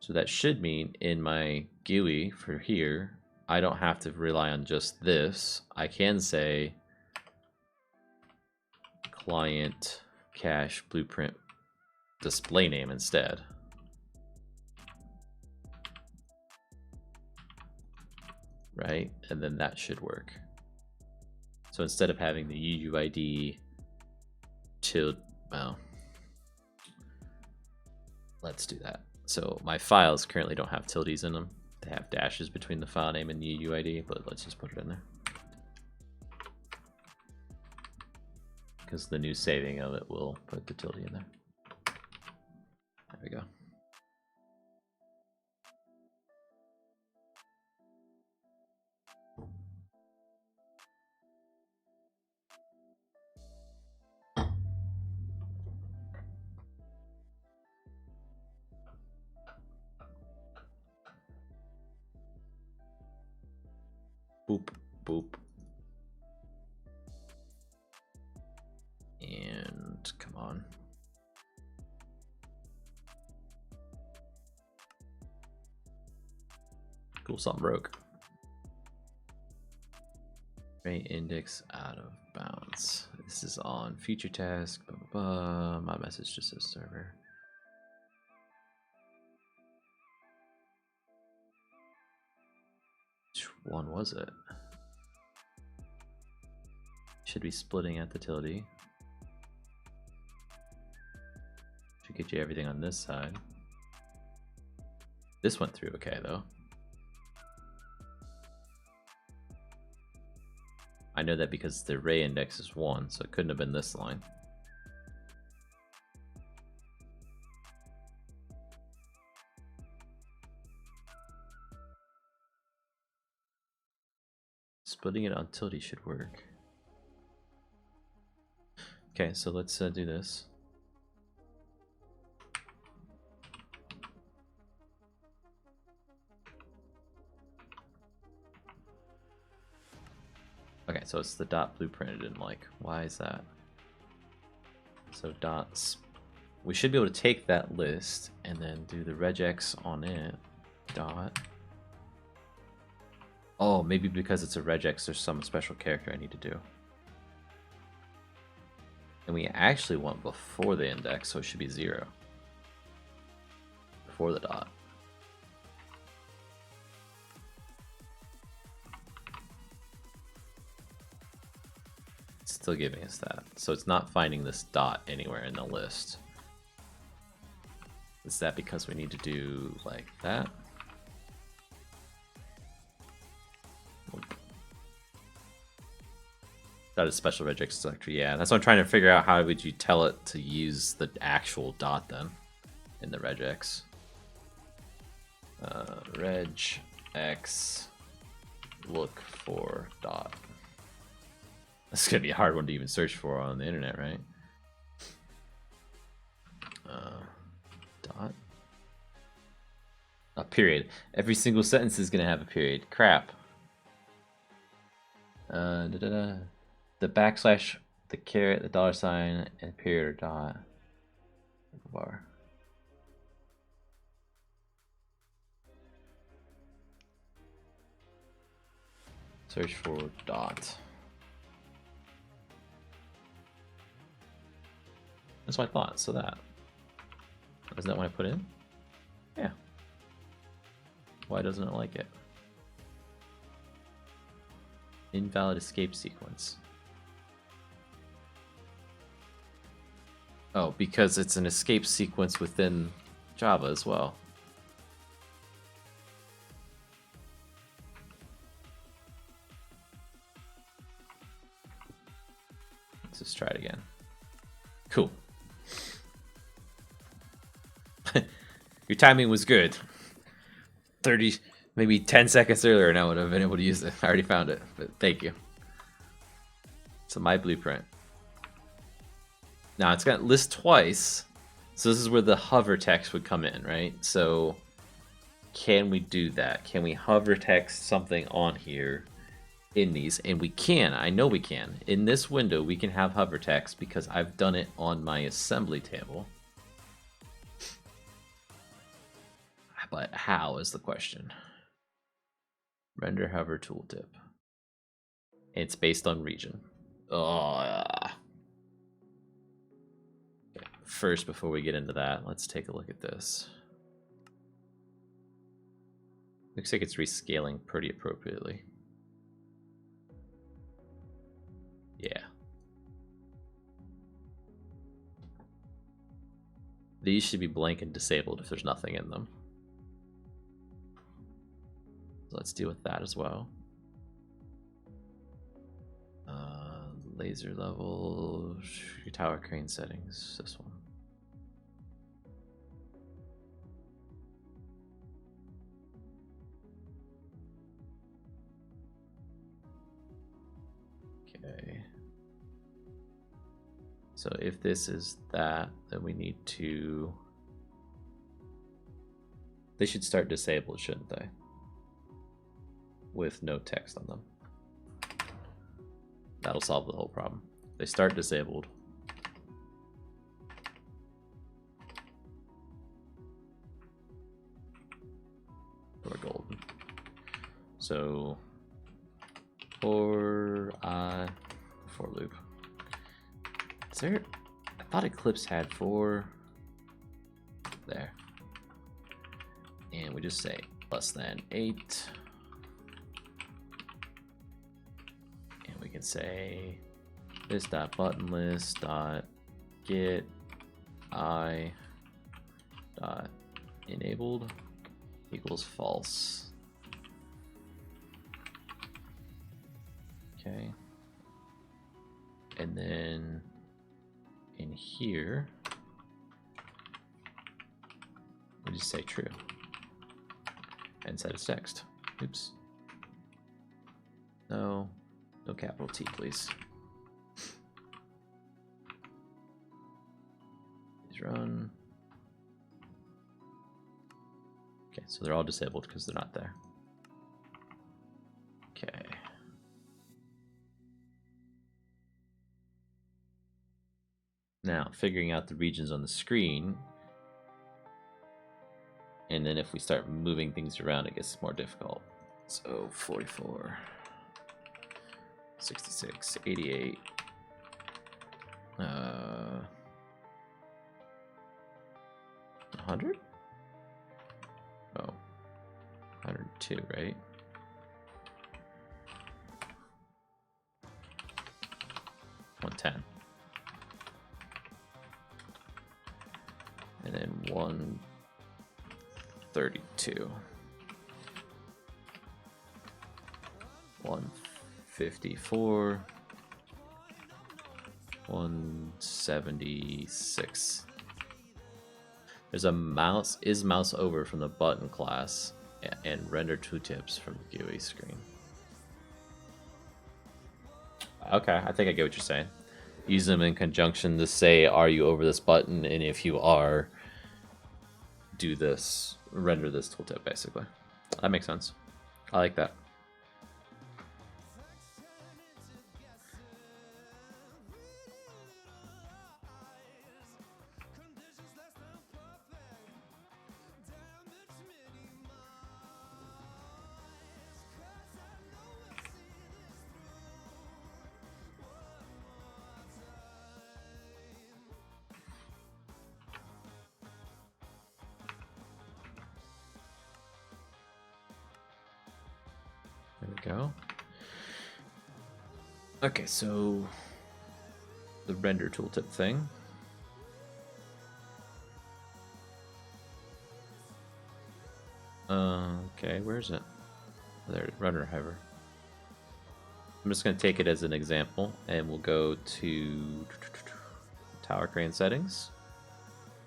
So that should mean in my GUI for here, I don't have to rely on just this. I can say client cache blueprint display name instead. Right? And then that should work. So instead of having the UUID tilde, well, let's do that. So my files currently don't have tildes in them. They have dashes between the file name and the UUID, but let's just put it in there. Because the new saving of it will put the tilde in there. There we go. Boop, boop. And come on. Cool, something broke. Array index out of bounds. This is on feature task. Blah, blah, blah. My message just says server. Which one was it? Should be splitting at the utility. Should get you everything on this side. This went through okay though. I know that because the array index is 1, so it couldn't have been this line. Splitting it on utility should work. Okay, so let's do this. Okay, so it's the dot blueprint I didn't like. Why is that? So dots. We should be able to take that list and then do the regex on it. Dot. Oh, maybe because it's a regex, there's some special character I need to do. And we actually want before the index, so it should be 0. Before the dot. Still giving us that. So it's not finding this dot anywhere in the list. Is that because we need to do like that? That is special regex selector. Yeah, that's what I'm trying to figure out. How would you tell it to use the actual dot then in the regex? Regex look for dot. That's gonna be a hard one to even search for on the internet, right? Dot. A period. Every single sentence is gonna have a period. Crap. The backslash, the caret, the dollar sign, and period or dot. Bar. Search for dot. That's what I thought. So that. Isn't that what I put in? Yeah. Why doesn't it like it? Invalid escape sequence. Oh, because it's an escape sequence within Java as well. Let's just try it again. Cool. Your timing was good. 30, maybe 10 seconds earlier, and I would have been able to use it. I already found it, but thank you. So my blueprint. Now it's got list twice, so this is where the hover text would come in, right? So can we do that? Can we hover text something on here in these? And we can. I know we can. In this window, we can have hover text because I've done it on my assembly table. But how is the question? Render hover tooltip. It's based on region. Oh. Okay. First, before we get into that, let's take a look at this. Looks like it's rescaling pretty appropriately. Yeah. These should be blank and disabled if there's nothing in them. So let's deal with that as well. Laser level, tower crane settings, this one. Okay. So if this is that, then we need to... They should start disabled, shouldn't they? With no text on them. That'll solve the whole problem. They start disabled. Or golden. So for loop. Is there? I thought Eclipse had for there. And we just say less than 8. And we can say this dot button list dot get I dot enabled equals false. Okay. And then in here, we just say true and set as text. Oops. No capital T, please. Please run. Okay, so they're all disabled because they're not there. Okay. Now, figuring out the regions on the screen, and then if we start moving things around, it gets more difficult. So 44, 66, 88, 100? Oh, 102, right? $110. And then 132. 154. 176. There's a mouse, is mouse over from the button class, and render tooltips from the GUI screen. Okay, I think I get what you're saying. Use them in conjunction to say, are you over this button? And if you are, do this, render this tooltip, basically. That makes sense. I like that. There we go. Okay, so the render tooltip thing. Okay, where is it? There, render hover. I'm just going to take it as an example, and we'll go to tower crane settings.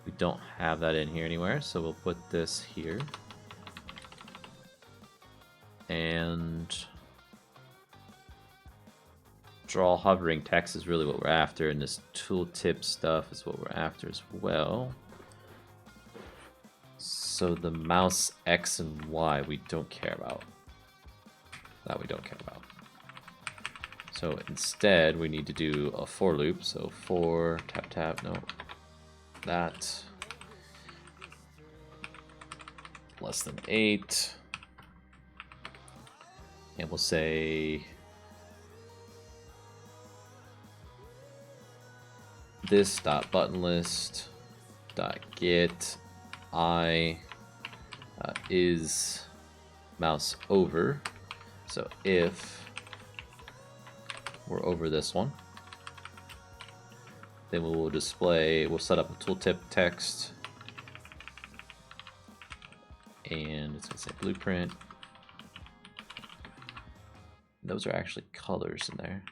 We don't have that in here anywhere, so we'll put this here. And draw hovering text is really what we're after, and this tooltip stuff is what we're after as well. So the mouse X and Y we don't care about. That we don't care about. So instead we need to do a for loop. So for tap tap, no, that less than 8. And we'll say this dot button list dot get I is mouse over. So if we're over this one, then we will display, we'll set up a tooltip text, and it's going to say blueprint. Those are actually colors in there.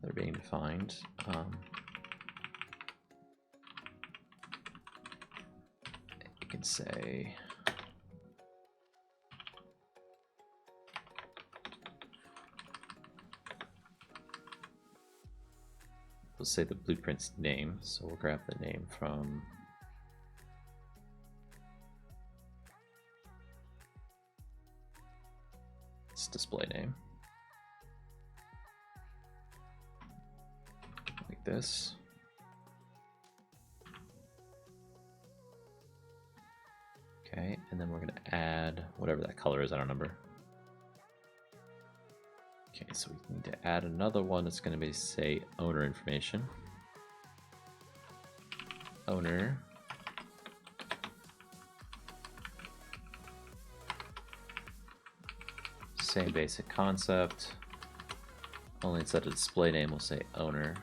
They're being defined. You can say we'll say the blueprint's name, so we'll grab the name from It's display name. Like this. Okay, and then we're going to add whatever that color is, I don't remember. Okay, so we need to add another one that's going to be, say, owner information. Owner. Same basic concept. Only instead of display name, we'll say owner.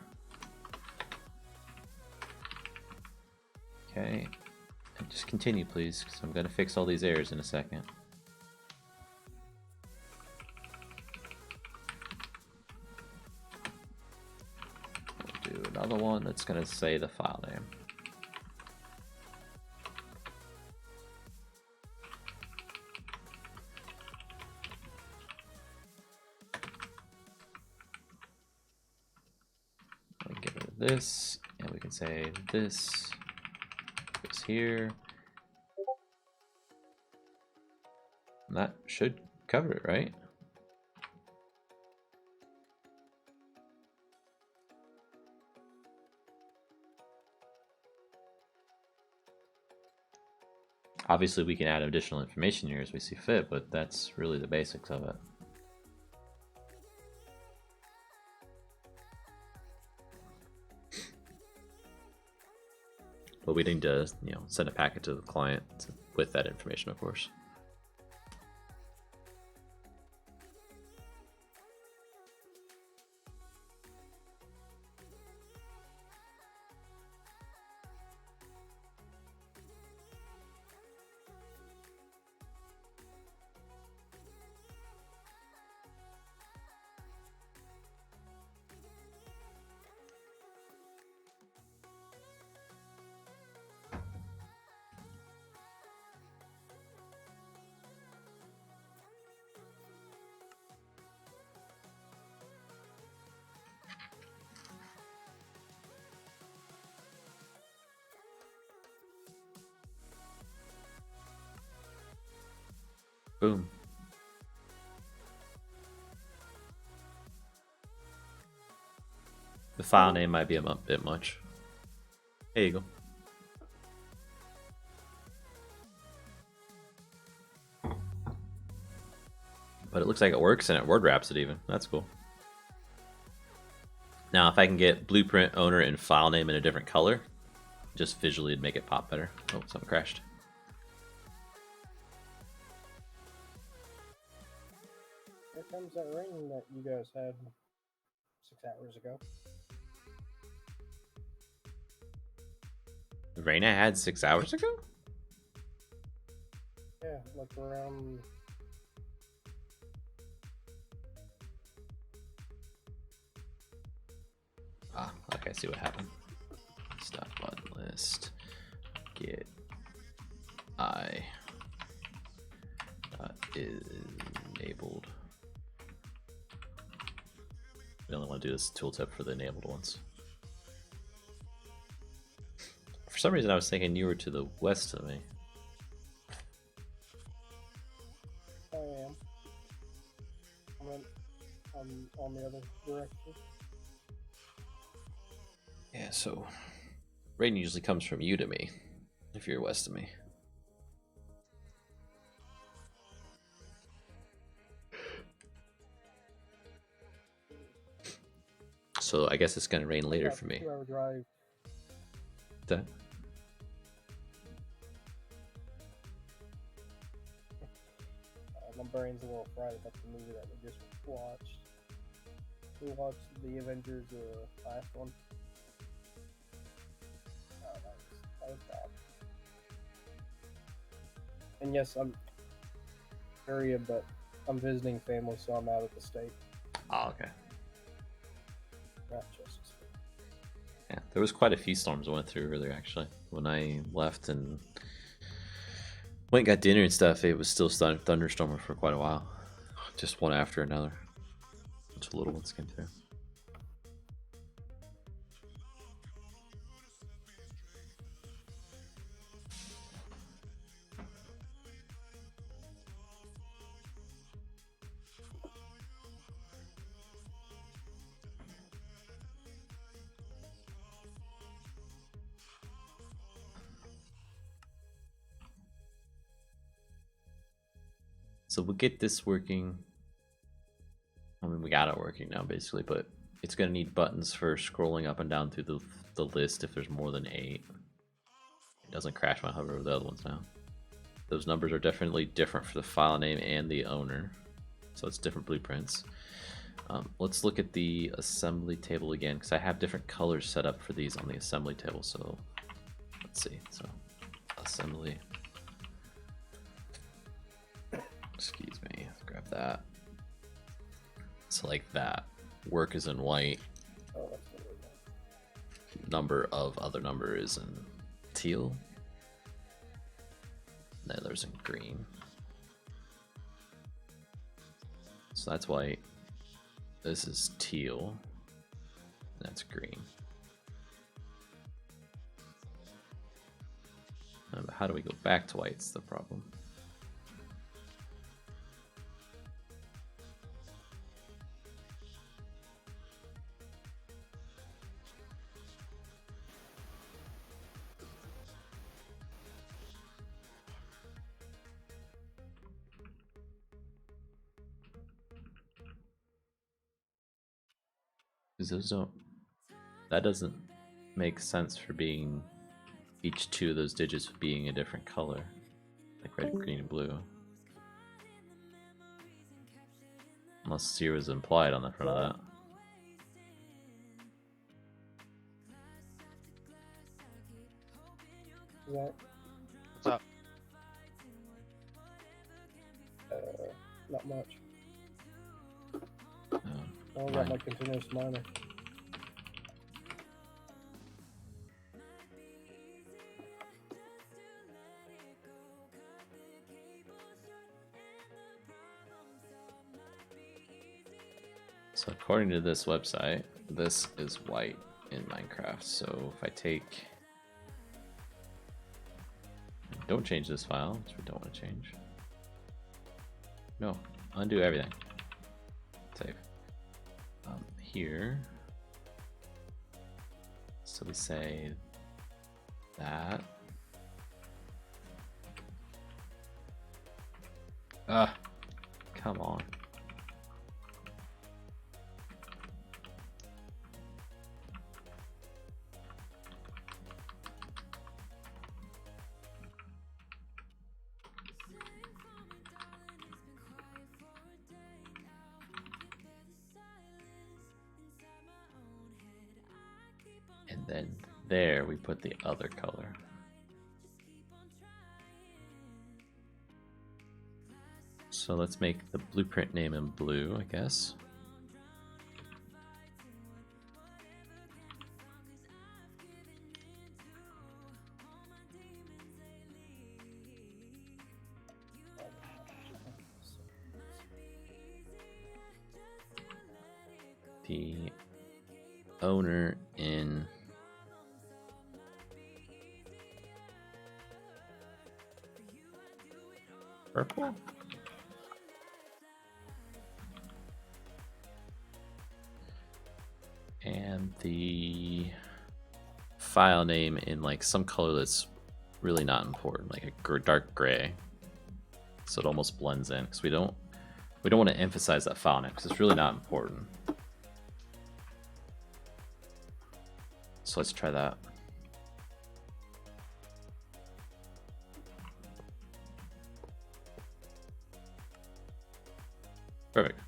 Okay. And just continue, please, because I'm going to fix all these errors in a second. We'll do another one that's going to say the file name. We'll get rid of this, and we can say this goes here. And that should cover it, right? Obviously, we can add additional information here as we see fit, but that's really the basics of it. But we need to, send a packet to the client with that information, of course. Boom. The file name might be a bit much. There you go. But it looks like it works, and it word wraps it even. That's cool. Now, if I can get blueprint, owner, and file name in a different color, just visually it'd make it pop better. Oh, something crashed. Here comes that rain that you guys had 6 hours ago. The rain I had 6 hours ago? Yeah, like around. Ah, okay, I see what happened. Stop button list. Get I is enabled. We only want to do this tooltip for the enabled ones. For some reason, I was thinking you were to the west of me. I am. I'm on the other direction. Yeah, so rain usually comes from you to me, if you're west of me. So I guess it's gonna rain later About for me. 2-hour drive. That My brain's a little fried about the movie that we just watched. We watched the Avengers, last one. That was bad. And yes, I'm area, but I'm visiting family, so I'm out of the state. Oh, okay. Not just. Yeah, there was quite a few storms I went through earlier, actually. When I left and went and got dinner and stuff, it was still thunderstorming for quite a while. Just one after another. A bunch of little ones came through. So we'll get this working. I mean, we got it working now, basically, but it's going to need buttons for scrolling up and down through the list if there's more than 8. It doesn't crash when I hover over the other ones now. Those numbers are definitely different for the file name and the owner, so it's different blueprints. Let's look at the assembly table again, because I have different colors set up for these on the assembly table. So let's see. So assembly. Excuse me. Let's grab that. So like that. Work is in white. Oh, that's what we're doing. Number of other number is in teal. The others in green. So that's white. This is teal. That's green. How do we go back to white's the problem. Because those don't, that doesn't make sense for being each 2 of those digits being a different color, like red, green, and blue. Unless 0 is implied on the front of that. Is What's up? that not much. Oh, I only got Mine. my continuous miner. So according to this website, this is white in Minecraft. So if I take, don't change this file, which we don't want to change. No, undo everything. Save. Here. So we say that. Come on. And then there we put the other color. So let's make the blueprint name in blue, I guess. The owner in purple? And the file name in like some color that's really not important, like a dark gray, so it almost blends in, because we don't want to emphasize that file name because it's really not important. So let's try that. Perfect.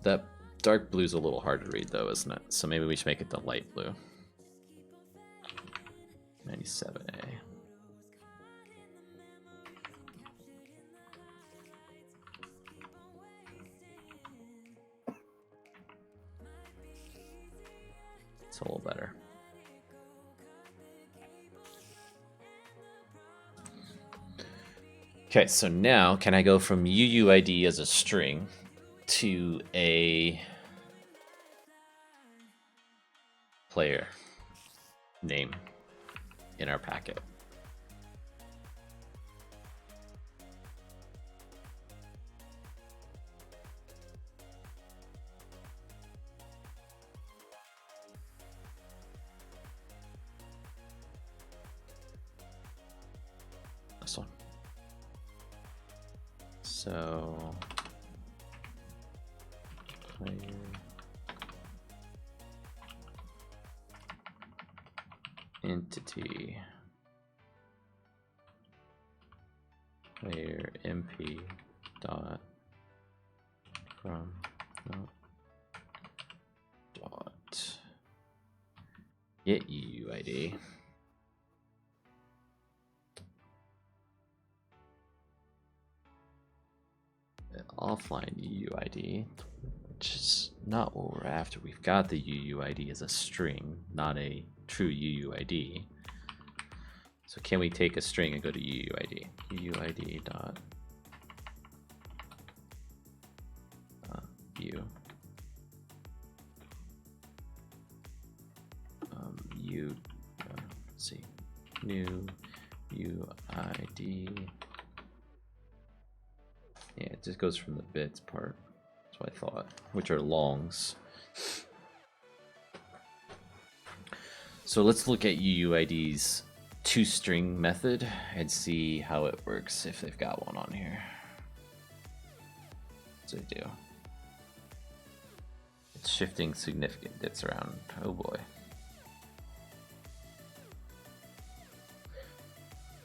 That dark blue is a little hard to read though, isn't it? So maybe we should make it the light blue. 97A. It's a little better. Okay, so now can I go from UUID as a string to a player name in our packet? This one. So player entity player mp dot from no, dot get UUID. Offline UUID, which is not what we're after. We've got the UUID as a string, not a true UUID. So can we take a string and go to UUID? UUID dot view let's see, new UID. Yeah, it just goes from the bits part. That's what I thought, which are longs. So let's look at UUID's toString method and see how it works if they've got one on here. So they do. It's shifting significant bits around. Oh boy.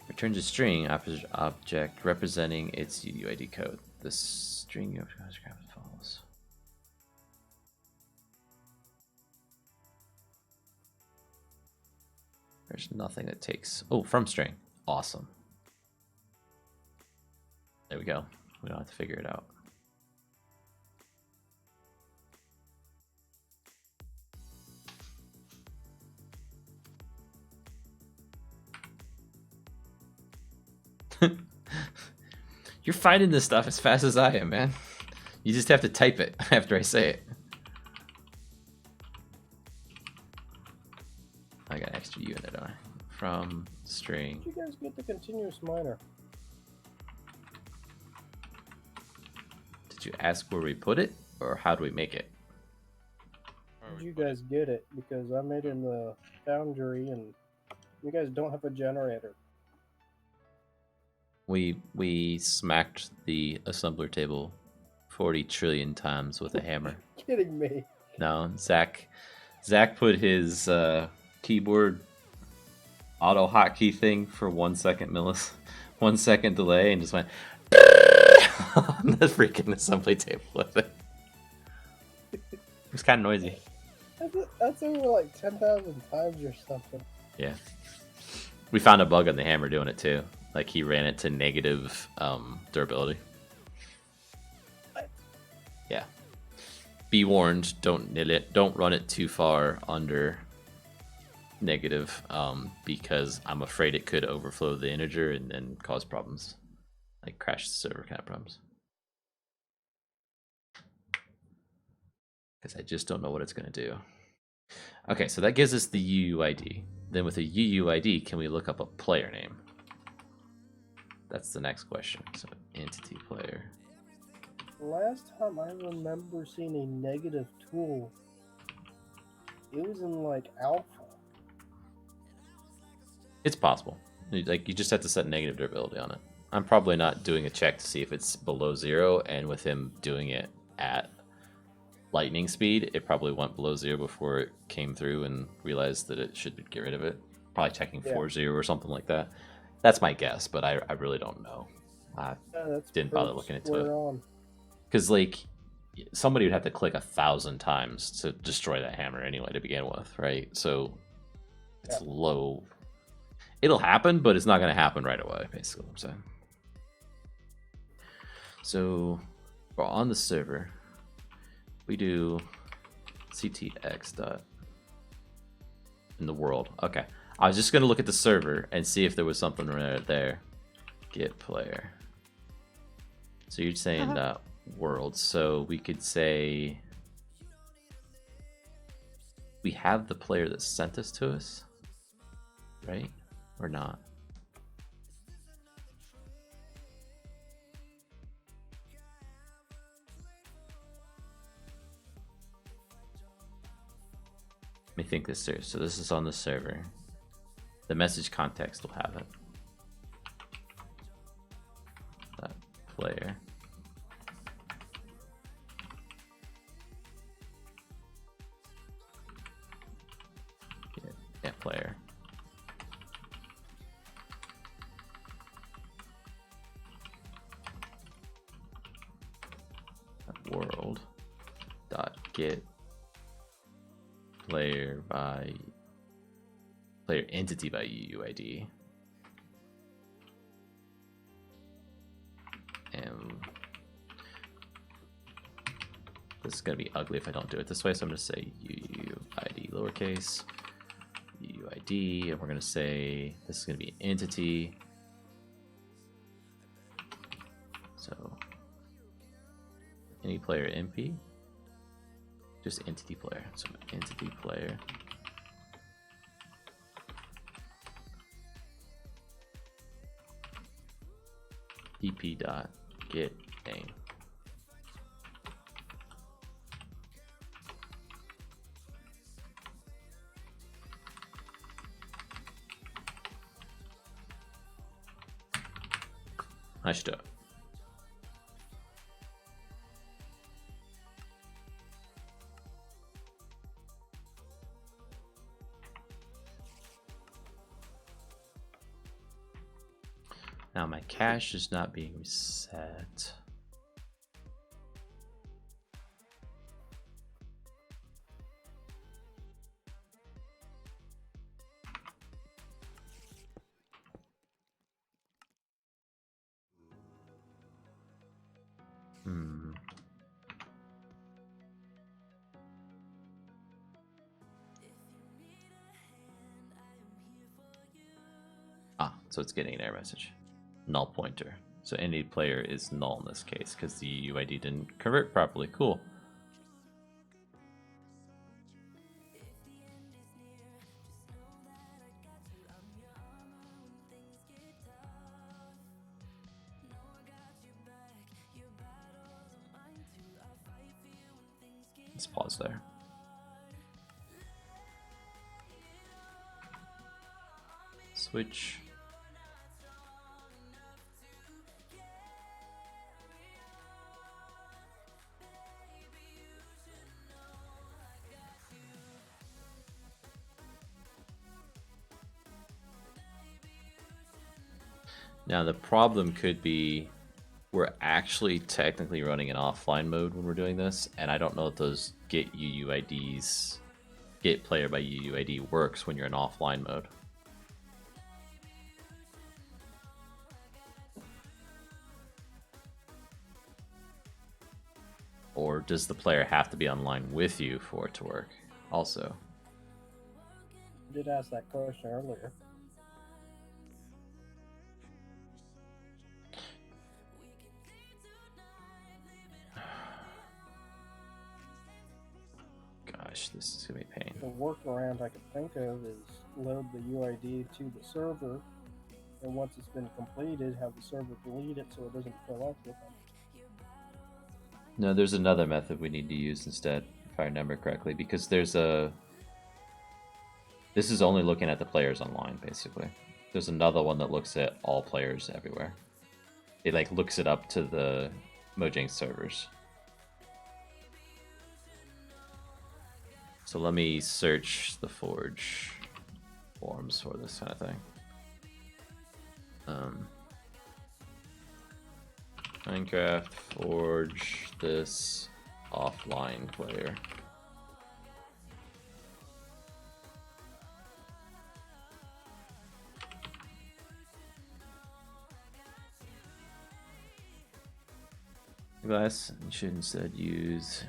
Returns a string object representing its UUID code. The string you have to describe as follows. There's nothing that takes. Oh, from string. Awesome. There we go. We don't have to figure it out. You're finding this stuff as fast as I am, man. You just have to type it after I say it. I got extra U in there, don't I? From string. Did you guys get the continuous miner? Did you ask where we put it, or how do we make it? Did you guys get it? Because I made it in the foundry and you guys don't have a generator. We smacked the assembler table 40 trillion times with a hammer. Kidding me. No, Zach put his keyboard auto hotkey thing for 1 second 1 second delay and just went on the freaking assembly table with it. It was kind of noisy. That's over like 10,000 times or something. Yeah. We found a bug on the hammer doing it too. Like he ran it to negative durability. What? Yeah. Be warned, don't run it too far under negative, because I'm afraid it could overflow the integer and then cause problems. Like crash the server kind of problems. Because I just don't know what it's going to do. Okay, so that gives us the UUID. Then with a UUID, can we look up a player name? That's the next question. So entity player. Last time I remember seeing a negative tool, it was in like alpha. It's possible. Like you just have to set negative durability on it. I'm probably not doing a check to see if it's below 0, and with him doing it at lightning speed, it probably went below 0 before it came through and realized that it should get rid of it. Probably checking 4.0 or something like that. That's my guess, but I really don't know. I didn't bother looking into it. Because like somebody would have to click 1,000 times to destroy that hammer anyway to begin with, right? So it's low. It'll happen, but it's not going to happen right away, basically what I'm saying. So we're on the server. We do ctx dot in the world. Okay. I was just going to look at the server and see if there was something right there. Get player. So you're saying world. So we could say we have the player that sent this to us, right? Or not? Let me think this through. So this is on the server. The message context will have it. That player. Get player. World dot get player entity by UUID. And this is gonna be ugly if I don't do it this way, so I'm gonna say UUID lowercase UUID, and we're gonna say this is gonna be entity. So any player MP, just entity player. So entity player. DP dot get name. I should do it. Now my cache is not being reset. So it's getting an error message. Null pointer. So any player is null in this case because the UID didn't convert properly. Cool. Let's pause there. Switch. Now the problem could be we're actually technically running in offline mode when we're doing this, and I don't know if those get UUIDs, get player by UUID works when you're in offline mode. Or does the player have to be online with you for it to work also? I did ask that question earlier. Gosh, this is gonna be a pain. The workaround I could think of is load the UID to the server, and once it's been completed, have the server delete it so it doesn't fill up with them. No, there's another method we need to use instead, if I remember correctly, because there's a... This is only looking at the players online, basically. There's another one that looks at all players everywhere. It like looks it up to the Mojang servers. So let me search the Forge forums for this kind of thing. Minecraft Forge this offline player. Glass, you should instead use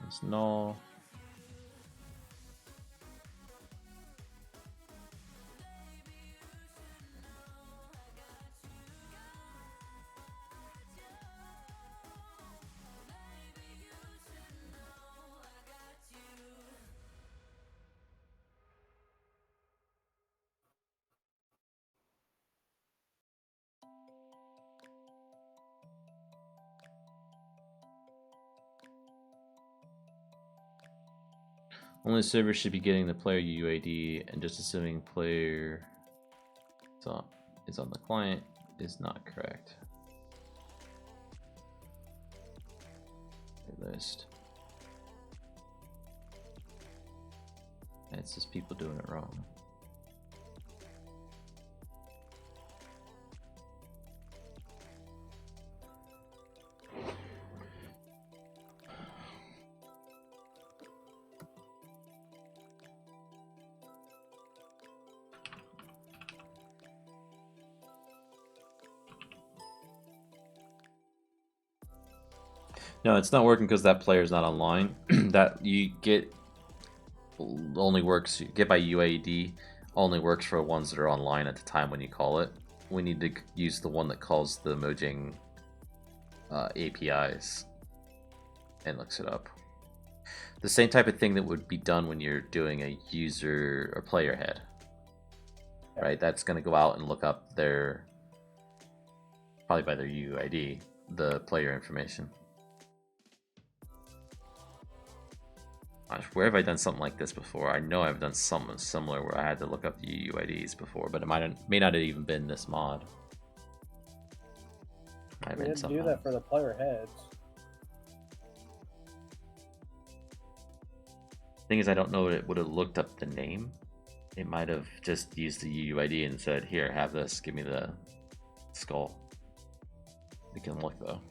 it's null. Only server should be getting the player UID, and just assuming player is on the client is not correct. List. It's just people doing it wrong. No, it's not working because that player's not online. That you get only works, get by UAD only works for ones that are online at the time when you call it. We need to use the one that calls the Mojang APIs and looks it up. The same type of thing that would be done when you're doing a user or player head. Right? That's going to go out and look up their, probably by their UID, the player information. Gosh, where have I done something like this before? I know I've done something similar where I had to look up the UIDs before, but it may not have even been this mod. We didn't do that for the player heads. Thing is, I don't know if it would have looked up the name. It might have just used the UID and said, "Here, have this. Give me the skull." We can look though.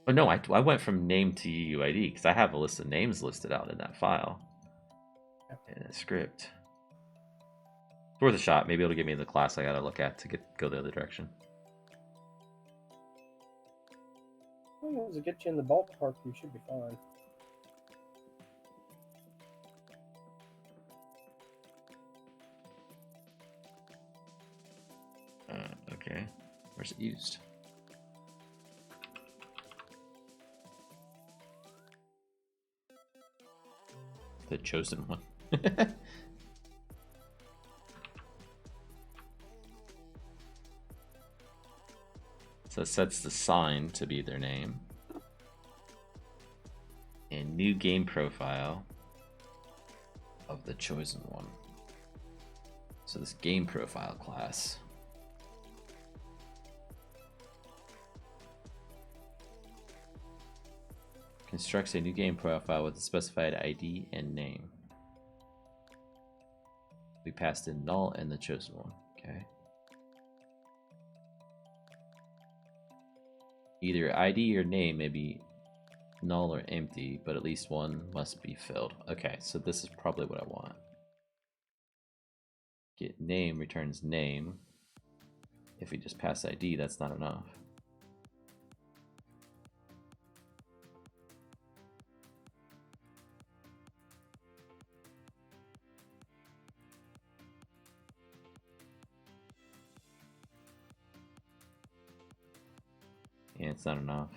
Oh no, I went from name to UUID because I have a list of names listed out in that file in a script. It's worth a shot. Maybe it'll give me the class I gotta look at to go the other direction. As long as it gets you in the ballpark, you should be fine. Okay. Where's it used? The chosen one. So it sets the sign to be their name. And new game profile of the chosen one. So this game profile class constructs a new game profile with a specified ID and name. We passed in null and the chosen one. Okay. Either ID or name may be null or empty, but at least one must be filled. Okay, so this is probably what I want. Get name returns name. If we just pass ID, that's not enough. Yeah, it's not enough.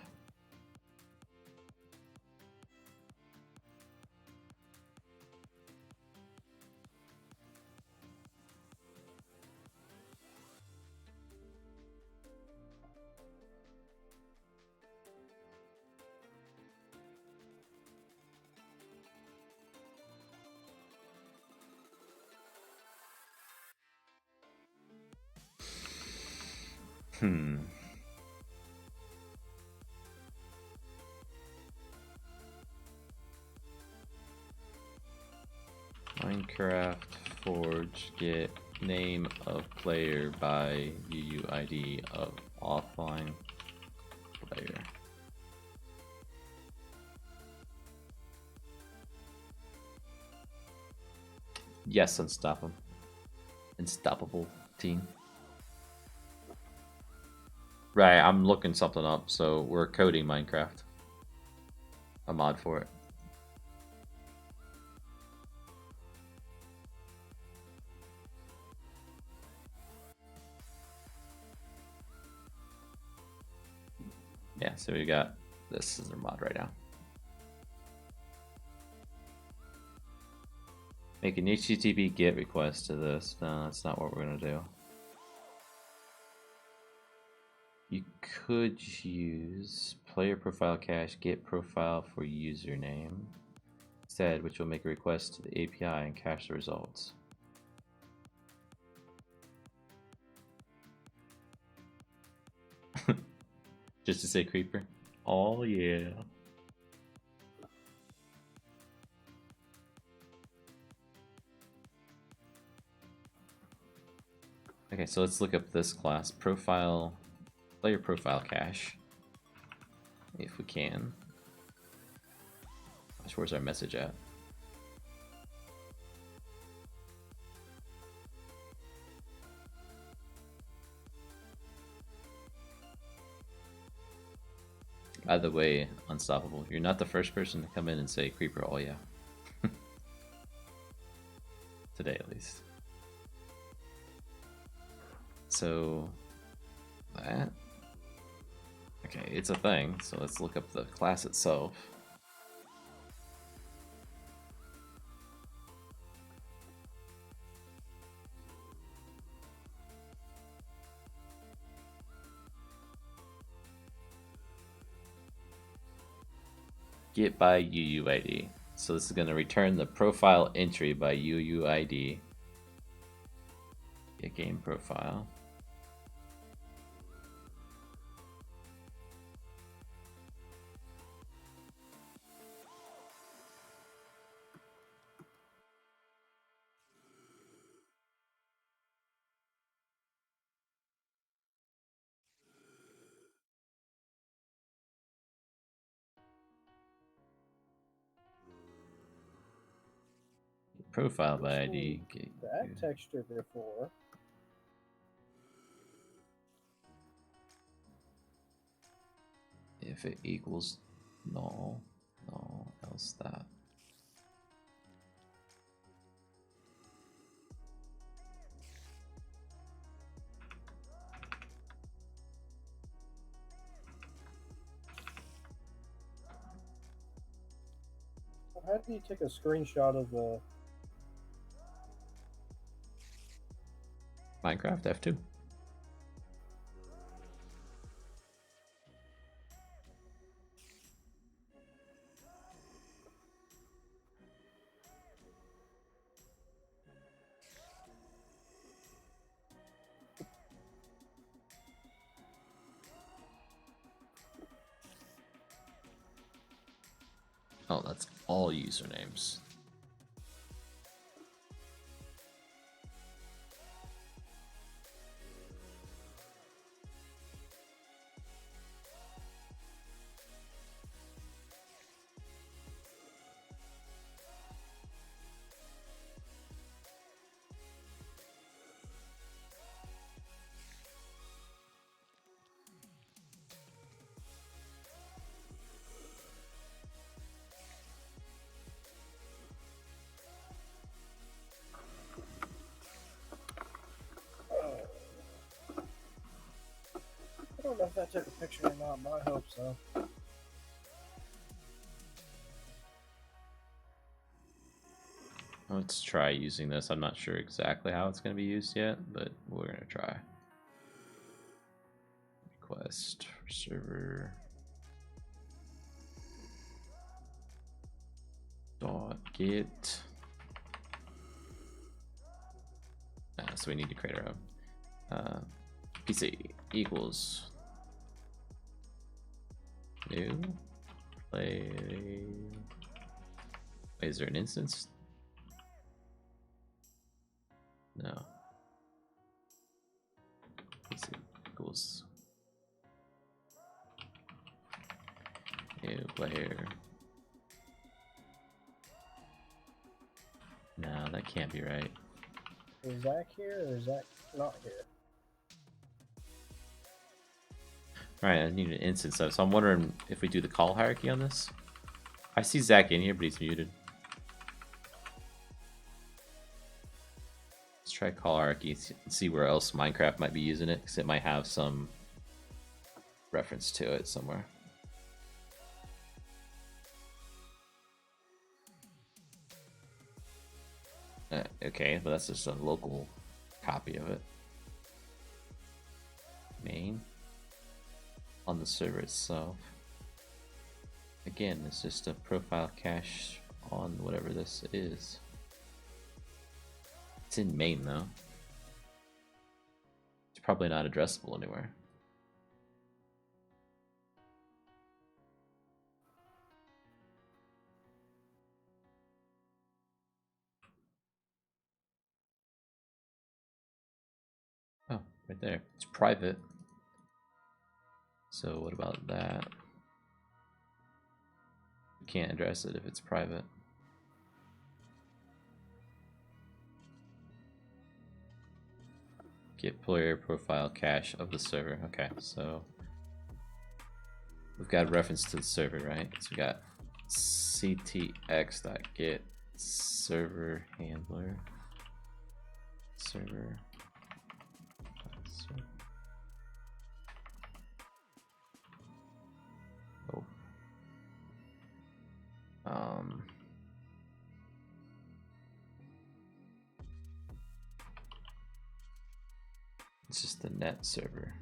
Minecraft Forge get name of player by UUID of offline player. Yes, unstoppable team. Right, I'm looking something up, so we're coding Minecraft. A mod for it. Yeah, so we got this as our mod right now. Make an HTTP GET request to this. No, that's not what we're gonna do. You could use player profile cache get profile for username instead, which will make a request to the API and cache the results. Just to say creeper. Oh yeah. Okay, so let's look up this class profile, player profile cache, if we can. Gosh, where's our message at? By the way, Unstoppable, you're not the first person to come in and say Creeper, oh yeah. Today, at least. So, that. Okay, it's a thing, so let's look up the class itself. Get by UUID. So this is going to return the profile entry by UUID. Get game profile. Profile by ID. That texture before. If it equals null, else that. How do you take a screenshot of the? Minecraft F2. Oh, that's all usernames. I don't know if that took a picture or not, but I hope so. Let's try using this. I'm not sure exactly how it's going to be used yet, but we're going to try. Request for server. .get. So we need to create our own. PC equals new play. Wait, is there an instance? No. PC equals new player. No, that can't be right. Is Zach here or is Zach not here? Alright, I need an instance of. So I'm wondering if we do the call hierarchy on this. I see Zach in here, but he's muted. Let's try call hierarchy and see where else Minecraft might be using it, because it might have some reference to it somewhere. Okay, but that's just a local copy of it. Main on the server itself. Again, it's just a profile cache on whatever this is. It's in main though. It's probably not addressable anywhere. Oh, Right there. It's private. So what about that? You can't address it if it's private. Get player profile cache of the server. Okay, so we've got a reference to the server, right? So we got ctx.get server handler server. Oh. It's just the net server.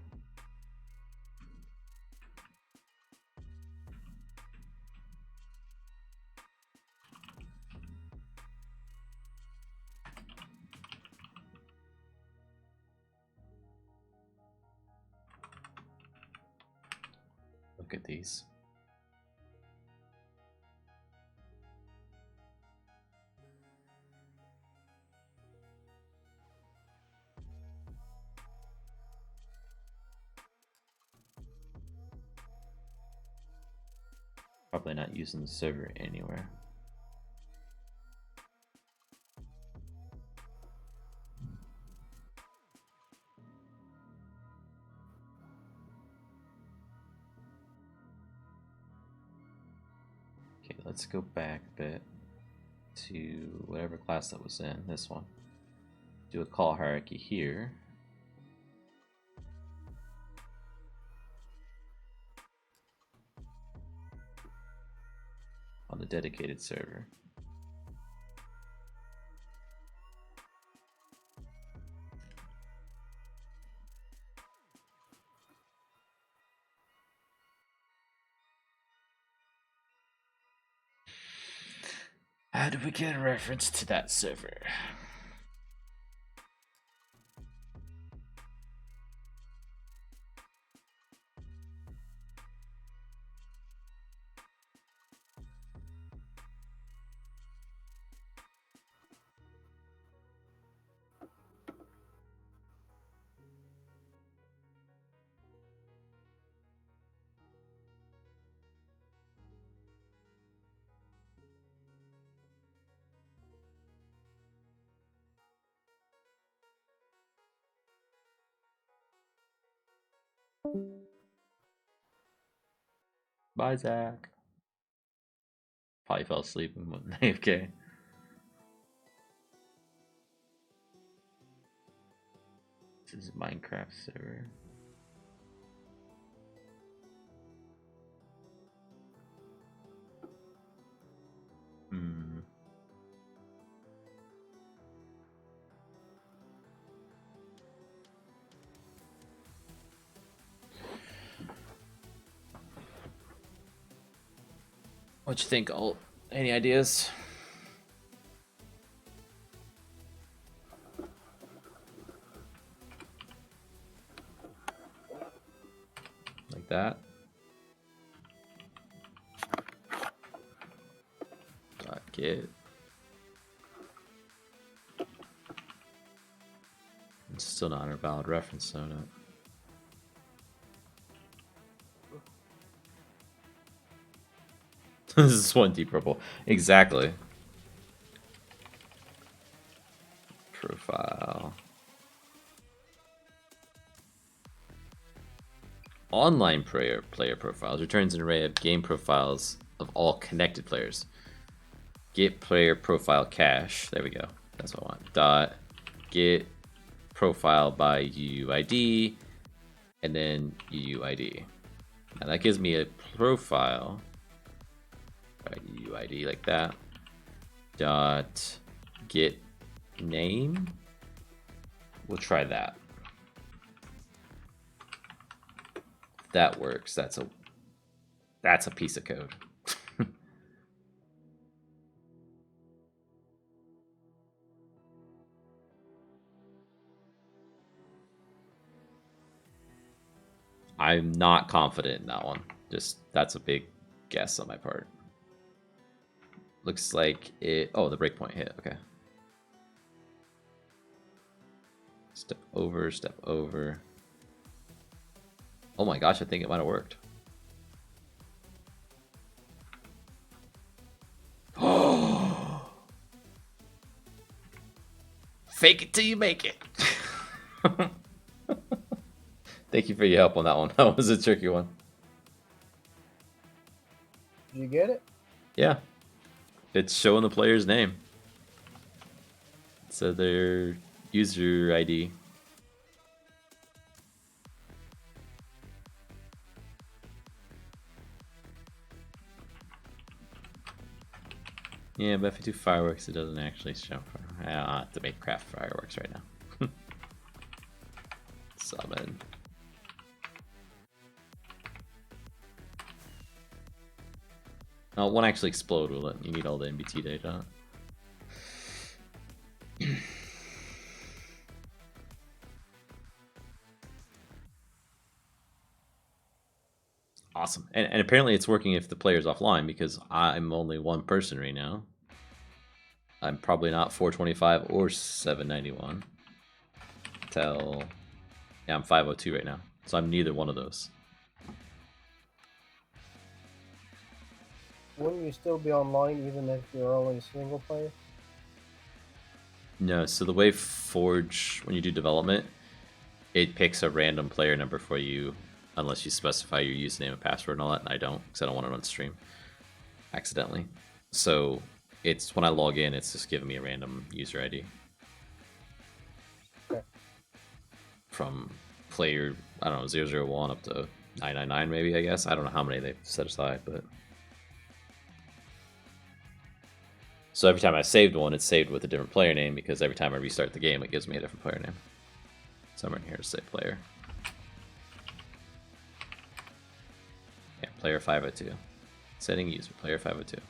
Look at these. Probably not using the server anywhere. Okay, let's go back a bit to whatever class that was in, this one. Do a call hierarchy here. On the dedicated server. How do we get a reference to that server? Bye, Zach. Probably fell asleep and went AFK. This is Minecraft server. What you think, Alt? Any ideas? Like that? Get. It's still not a valid reference, so no. This is one deep purple. Exactly. Profile. Online player profiles returns an array of game profiles of all connected players. Get player profile cache. There we go. That's what I want. Dot get profile by UUID and then UUID. Now that gives me a profile by UUID like that. Dot get name. We'll try that. That works. That's a piece of code. I'm not confident in that one. Just that's a big guess on my part. Looks like it. Oh, the breakpoint hit. Okay. Step over, step over. Oh my gosh, I think it might have worked. Fake it till you make it. Thank you for your help on that one. That was a tricky one. Did you get it? Yeah. It's showing the player's name. So their user ID. Yeah, but if I do fireworks, it doesn't actually show. I have to make craft fireworks right now. Summon. No, it won't actually explode, will it? You need all the MBT data. Awesome. And apparently it's working if the player's offline, because I'm only one person right now. I'm probably not 425 or 791. Yeah, I'm 502 right now. So I'm neither one of those. Wouldn't you still be online even if you're only single player? No, so the way Forge, when you do development, it picks a random player number for you unless you specify your username and password and all that, and I don't, because I don't want it on stream accidentally. So it's when I log in, it's just giving me a random user ID. Okay. From player, I don't know, 001 up to 999 maybe, I guess. I don't know how many they've set aside, but... So every time I saved one, it's saved with a different player name, because every time I restart the game, it gives me a different player name. So I'm in here to say player. Yeah, player 502. Setting user, player 502.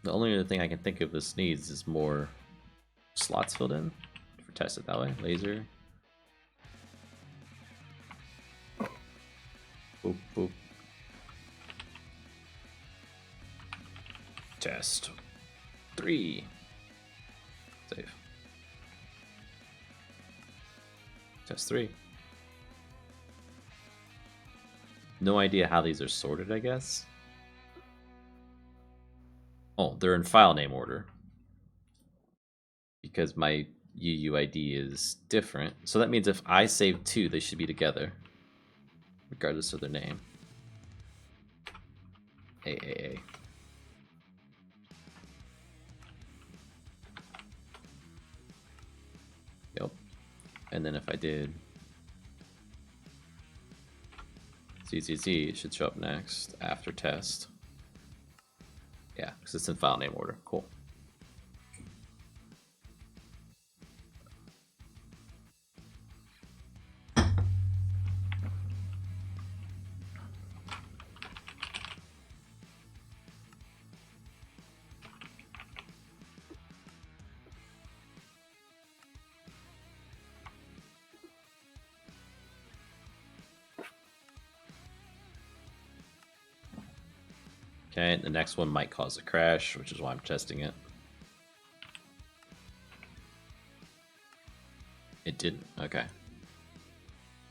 The only other thing I can think of this needs is more slots filled in. For test it that way. Laser. Boop, boop. Test 3. Save. Test 3. No idea how these are sorted, I guess. Oh, they're in file name order. Because my UUID is different. So that means if I save 2, they should be together. Regardless of their name. AAA. Yep. And then if I did ZZZ, it should show up next after test. Yeah, because it's in file name order. Cool. Okay, the next one might cause a crash, which is why I'm testing it. It didn't. Okay.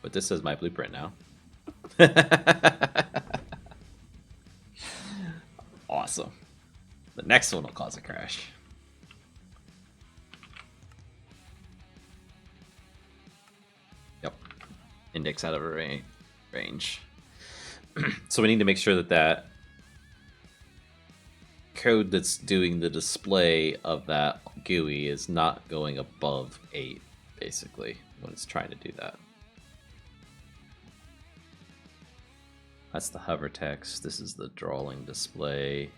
But this is my blueprint now. Awesome. The next one will cause a crash. Yep. Index out of a range. So we need to make sure that that code that's doing the display of that GUI is not going above 8, basically, when it's trying to do that. That's the hover text. This is the drawing display.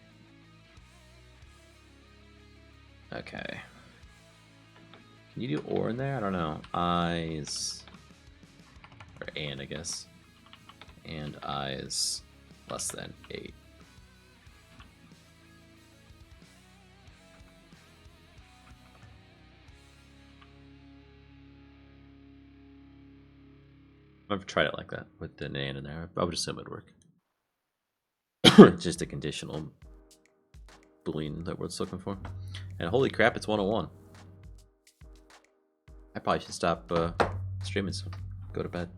Okay. Can you do or in there? I don't know. Eyes. Or and, I guess. and I is less than 8. I've never tried it like that with an and in there. I would assume it'd work. Just a conditional boolean that we're looking for. And holy crap, it's 101. I probably should stop streaming soon. Go to bed.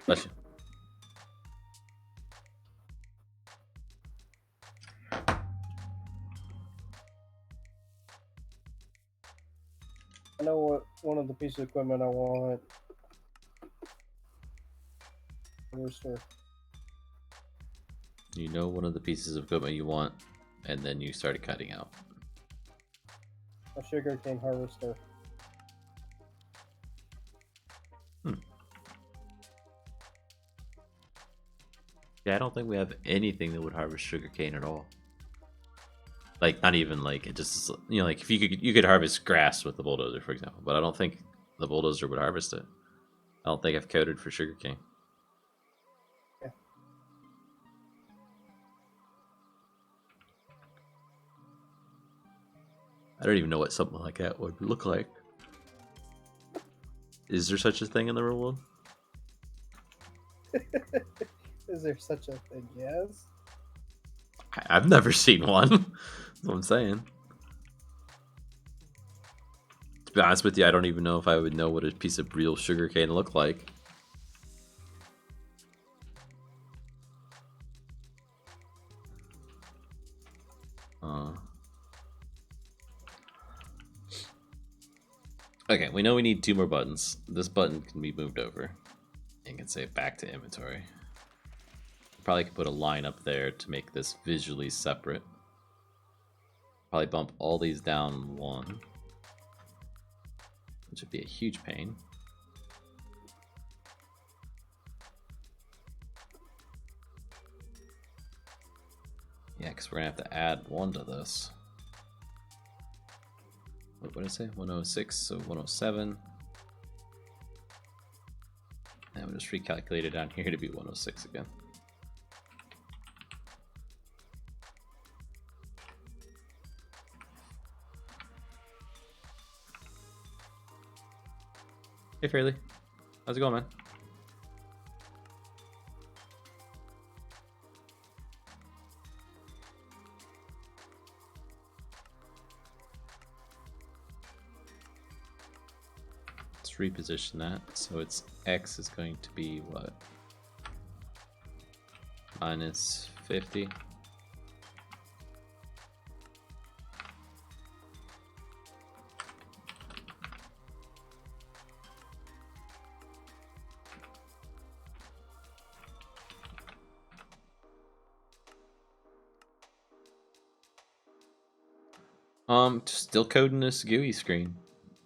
Bless you. I know what one of the pieces of equipment I want. Rooster. You know one of the pieces of equipment you want, and then you started cutting out. A sugarcane harvester. Yeah, I don't think we have anything that would harvest sugarcane at all. Like, not even like it just, you know, like if you could harvest grass with the bulldozer, for example, but I don't think the bulldozer would harvest it. I don't think I've coded for sugarcane. Yeah. I don't even know what something like that would look like. Is there such a thing in the real world? Is there such a thing? Yes. I've never seen one. That's what I'm saying. To be honest with you, I don't even know if I would know what a piece of real sugarcane looked like. Okay, we know we need 2 more buttons. This button can be moved over and can say back to inventory. Probably could put a line up there to make this visually separate. Probably bump all these down 1, which would be a huge pain. Yeah, because we're gonna have to add 1 to this. What did I say? 106, so 107. And we'll just recalculate it down here to be 106 again. Hey Fairley, how's it going, man? Let's reposition that. So it's X is going to be what? Minus 50. Still coding this GUI screen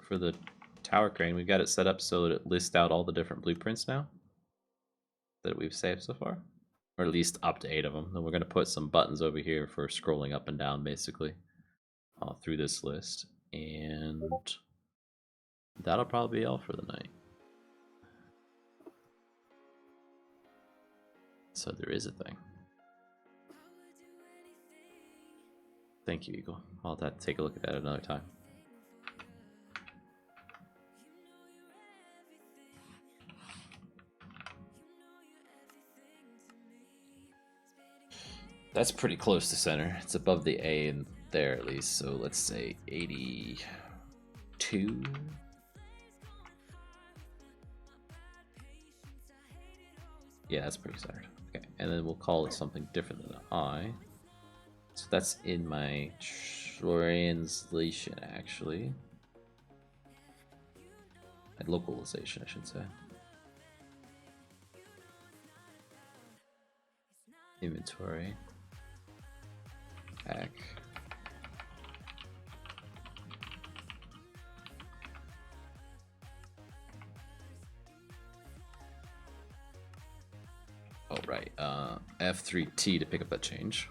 for the tower crane. We've got it set up so that it lists out all the different blueprints now that we've saved so far, or at least up to 8 of them. Then we're going to put some buttons over here for scrolling up and down, basically, through this list, and that'll probably be all for the night. So there is a thing. Thank you, Eagle. I'll have to take a look at that another time. That's pretty close to center. It's above the A and there at least. So let's say 82. Yeah, that's pretty centered. Okay, and then we'll call it something different than an I. So that's in my translation, actually. And localization, I should say. Inventory. Back. Oh, right. F3T to pick up that change.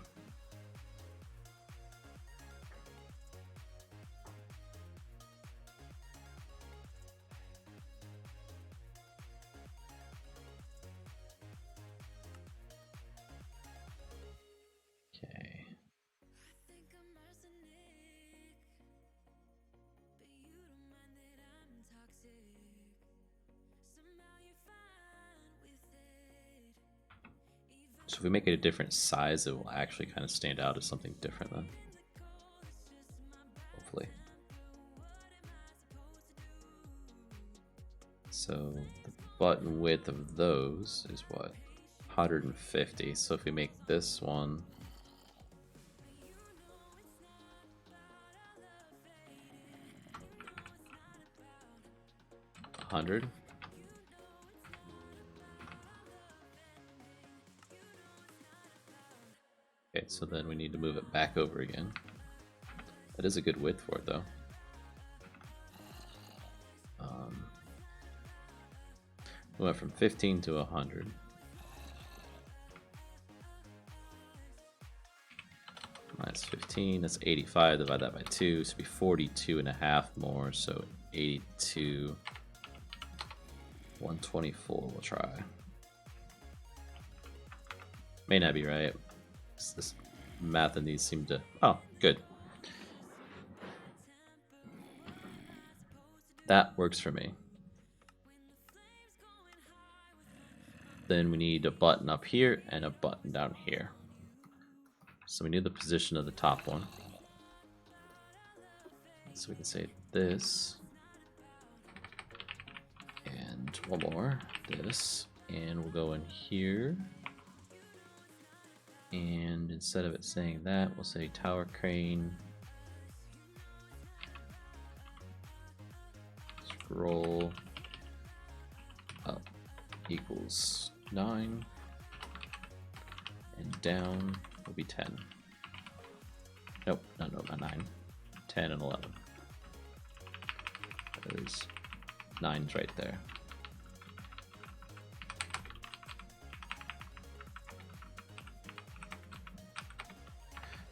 So if we make it a different size, it will actually kind of stand out as something different then. Hopefully. So the button width of those is what? 150. So if we make this one 100. Okay, so then we need to move it back over again. That is a good width for it though. We went from 15 to 100. Minus 15, that's 85, divide that by 2, so it'd be 42 and a half more, so 82, 124 we'll try. May not be right. This math in these seem to, oh, good. That works for me. Then we need a button up here and a button down here. So we need the position of the top one. So we can say this. And one more, this. And we'll go in here. And instead of it saying that, we'll say tower crane. Scroll up equals 9. And down will be 10. Nope, no, not 9. 10 and 11. There's 9's right there.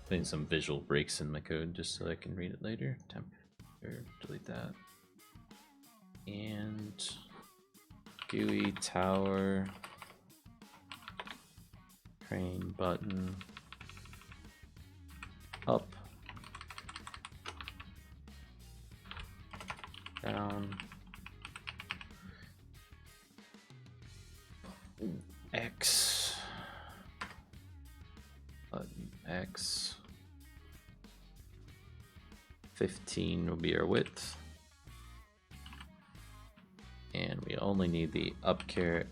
Putting some visual breaks in my code just so I can read it later. Temp, delete that. And GUI tower crane button up, down, X, button X, 15 will be our width, and we only need the up character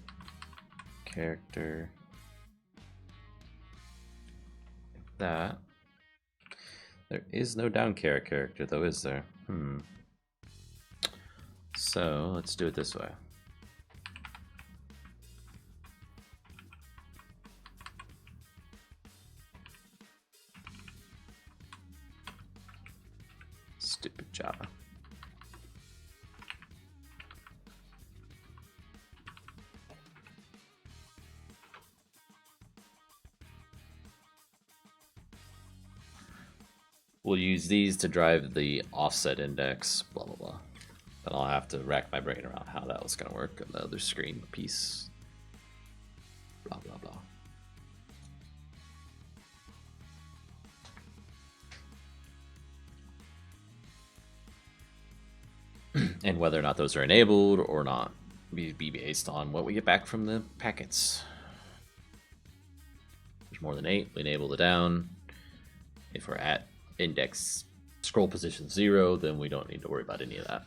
like that. There is no down character though, is there? So let's do it this way. Stupid Java. We'll use these to drive the offset index, blah, blah, blah. Then I'll have to rack my brain around how that was going to work on the other screen piece. Blah, blah, blah. And whether or not those are enabled or not be based on what we get back from the packets. If there's more than 8, we enable the down. If we're at index scroll position 0, then we don't need to worry about any of that.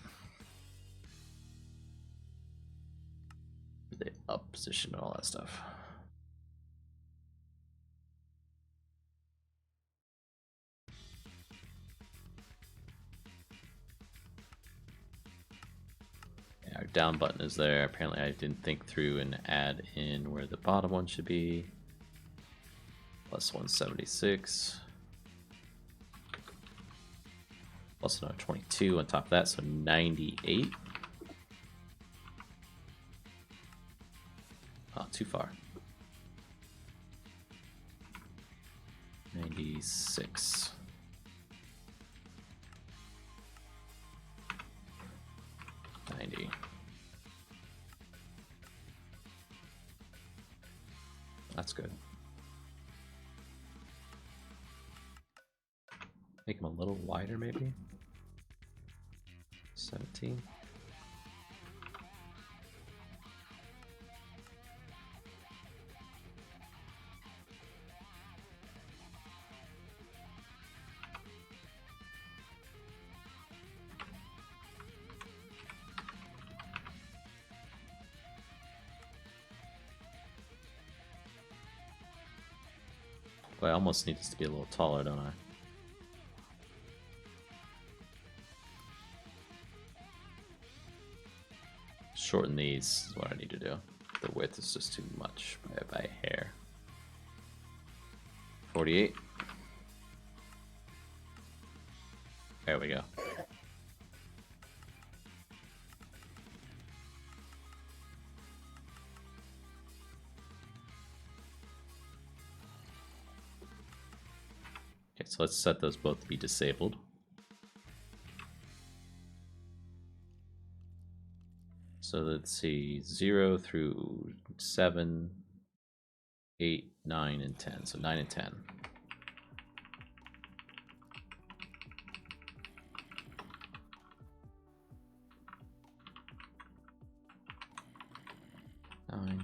The up position and all that stuff. Yeah, our down button is there. Apparently I didn't think through and add in where the bottom one should be. Plus 176. Plus another 22 on top of that, so 98. Oh, too far. 96. 90. That's good. Make them a little wider, maybe. 17. But I almost need this to be a little taller, don't I? Shorten these is what I need to do. The width is just too much by a hair. 48. There we go. Okay, so let's set those both to be disabled. So let's see, 0 through 7, 8, 9, and 10. So 9 and 10.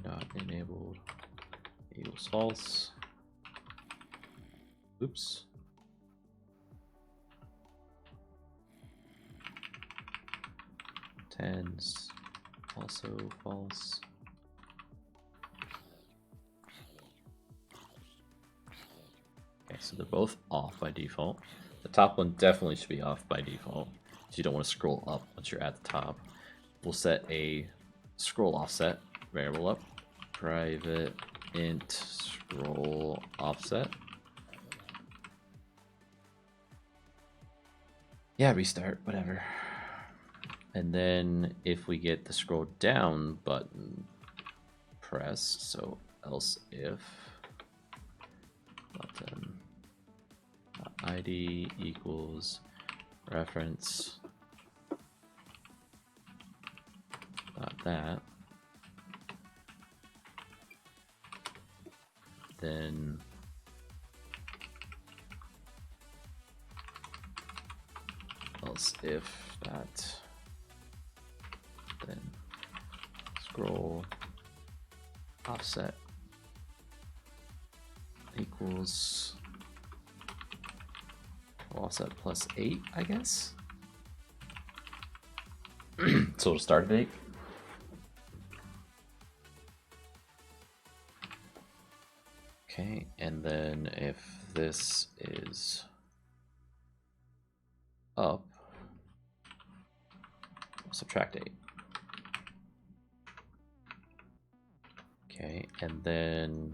Dot enabled equals false. Oops. Tens also false. Okay, so they're both off by default. The top one definitely should be off by default, so you don't want to scroll up once you're at the top. We'll set a scroll offset variable up, private int scroll offset. Yeah, restart, whatever. And then if we get the scroll down button pressed, so else if button ID equals reference that, then else if that, then scroll offset equals offset plus 8, I guess. So it'll start at 8. Okay, and then if this is up, subtract 8. Okay, and then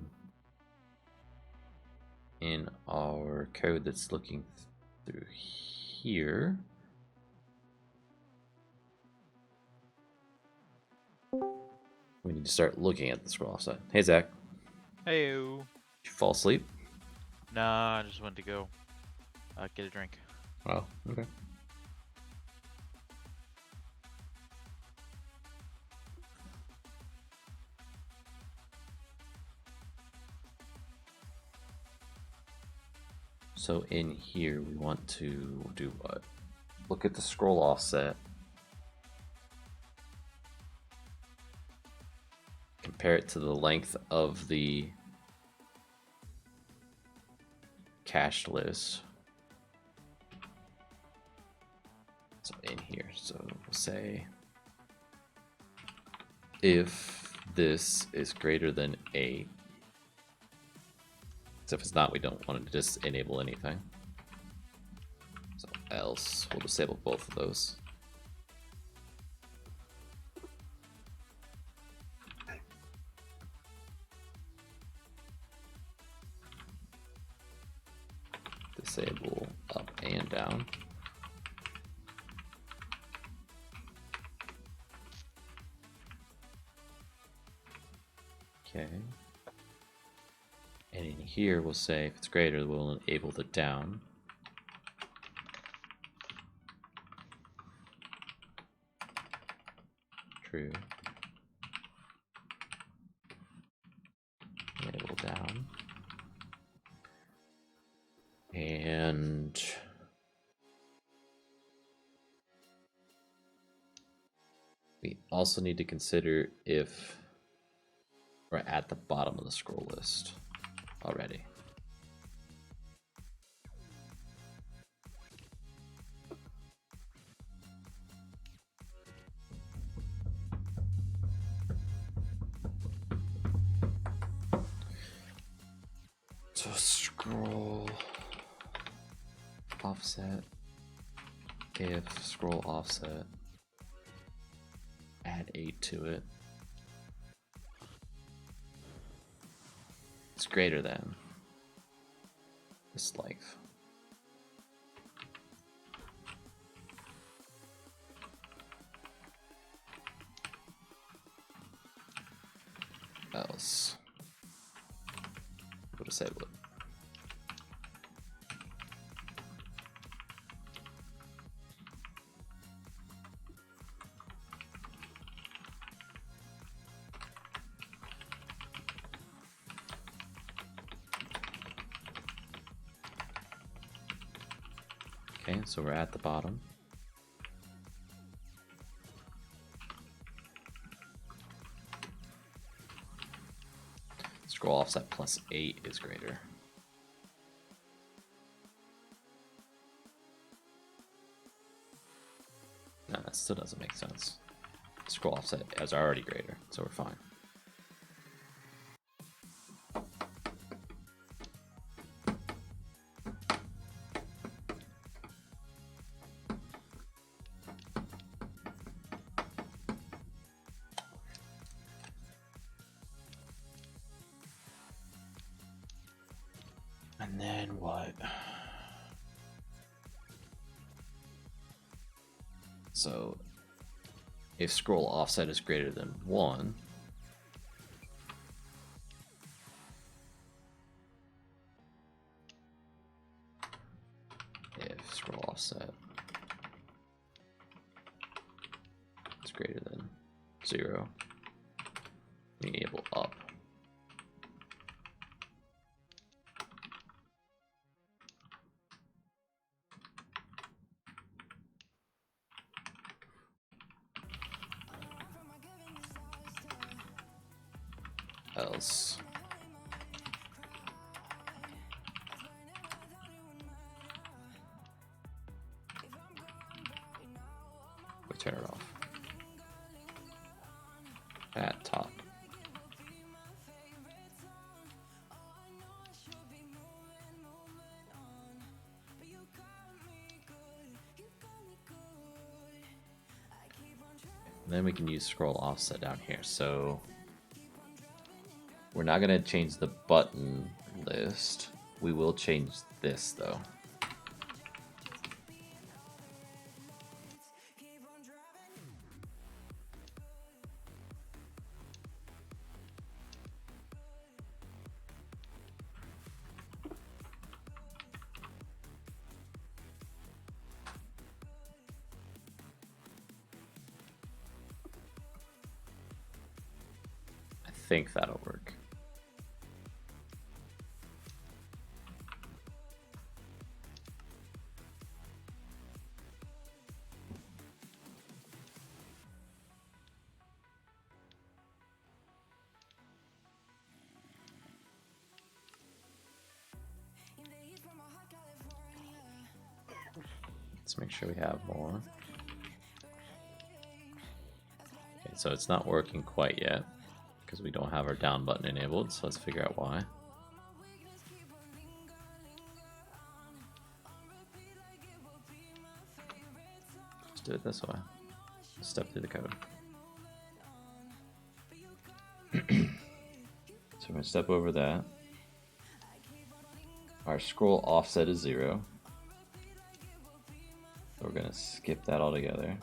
in our code that's looking through here, we need to start looking at the scroll offset. Hey Zach, Heyo. did you fall asleep? Nah, I just went to go get a drink. Oh, okay. So in here, we want to do what? Look at the scroll offset. Compare it to the length of the cached list. So in here, so we'll say if this is greater than 8, so if it's not, we don't want to just enable anything. So else, we'll disable both of those. Disable up and down. Okay. And in here, we'll say if it's greater, we'll enable the down. True. Enable down. And we also need to consider if we're at the bottom of the scroll list already. So scroll offset, if scroll offset, add 8 to it. It's greater than this length. Else we'll disable it. Okay, so we're at the bottom. Scroll offset plus 8 is greater. No, that still doesn't make sense. Scroll offset is already greater, so we're fine. And then what? So if scroll offset is greater than 1, if scroll offset is greater than 0, enable up. Else we turn it off at top. And then we can use scroll offset down here. So we're not going to change the button list. We will change this though. I think that'll work. Let's make sure we have more. Okay, so it's not working quite yet because we don't have our down button enabled, so let's figure out why. Let's do it this way. Step through the code. So we're going to step over that. Our scroll offset is 0. So we're going to skip that altogether.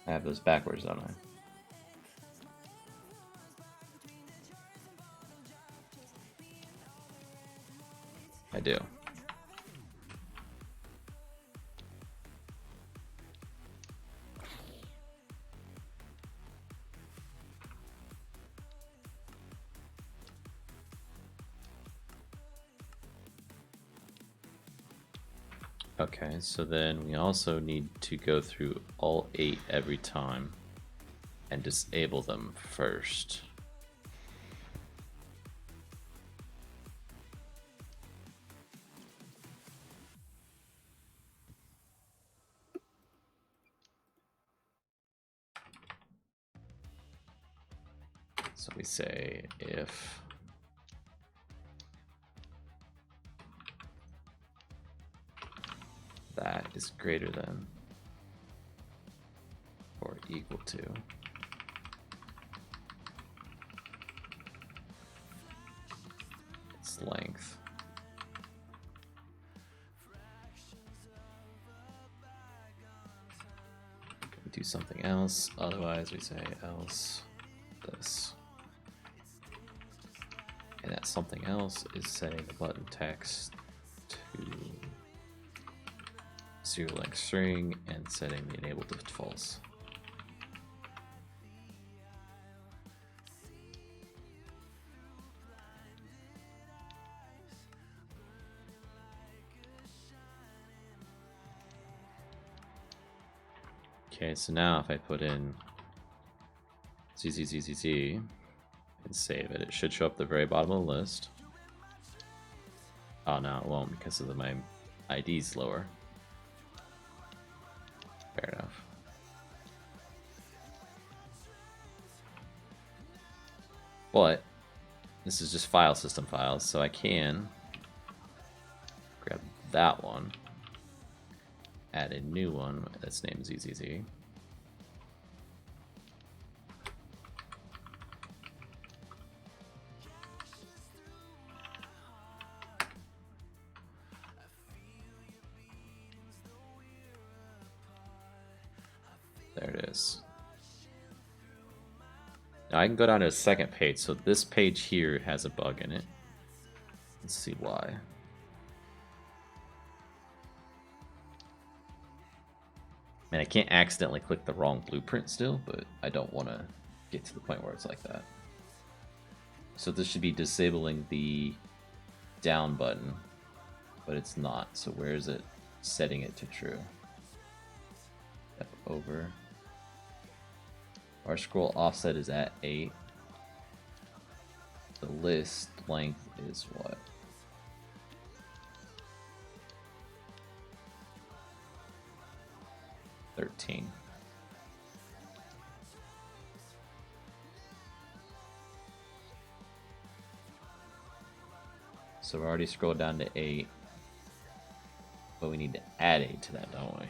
I have those backwards, don't I? I do. Okay, so then we also need to go through all 8 every time and disable them first. So we say if that is greater than or equal to its length. We do something else, otherwise we say else this. And that something else is setting the button text to zero length string and setting the enable to false. Okay, so now if I put in ZZZZZ and save it, it should show up at the very bottom of the list. Oh no, it won't because of my ID's lower. Fair enough. But this is just file system files, so I can grab that one, add a new one that's named ZZZ. There it is. Now I can go down to the second page, so this page here has a bug in it. Let's see why. Man, I can't accidentally click the wrong blueprint still, but I don't want to get to the point where it's like that. So this should be disabling the down button, but it's not. So where is it setting it to true? Step over. Our scroll offset is at 8. The list length is what? $13. So we already scrolled down to 8, but we need to add 8 to that, don't we?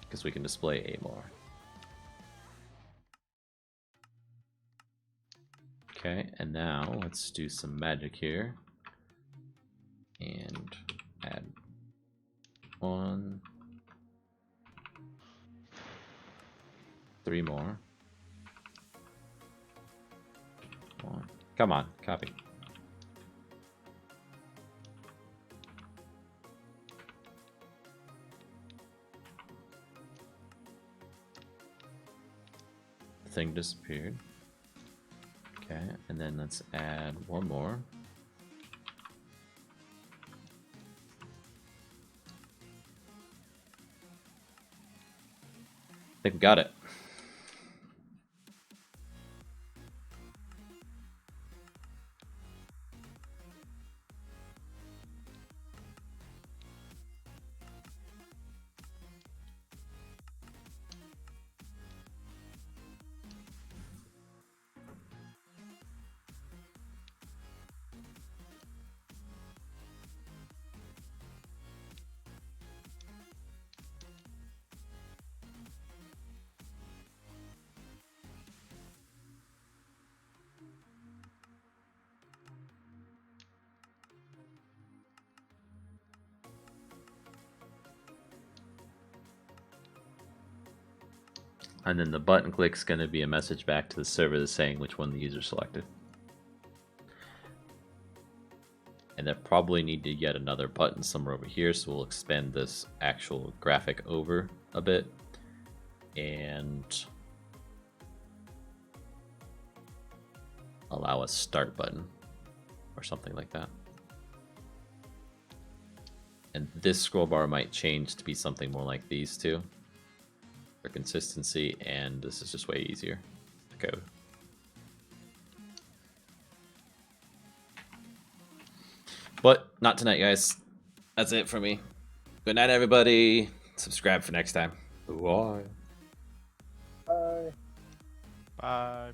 Because we can display 8 more. Okay, and now let's do some magic here and add 1, 3 more. 1. Come on, copy. The thing disappeared. Okay, and then let's add 1 more. I think we got it. And then the button click is going to be a message back to the server that's saying which one the user selected. And they'll probably need to yet another button somewhere over here, so we'll expand this actual graphic over a bit. And allow a start button or something like that. And this scroll bar might change to be something more like these two for consistency, and this is just way easier to code. But not tonight, guys. That's it for me. Good night, everybody. Subscribe for next time. Bye. Bye. Bye.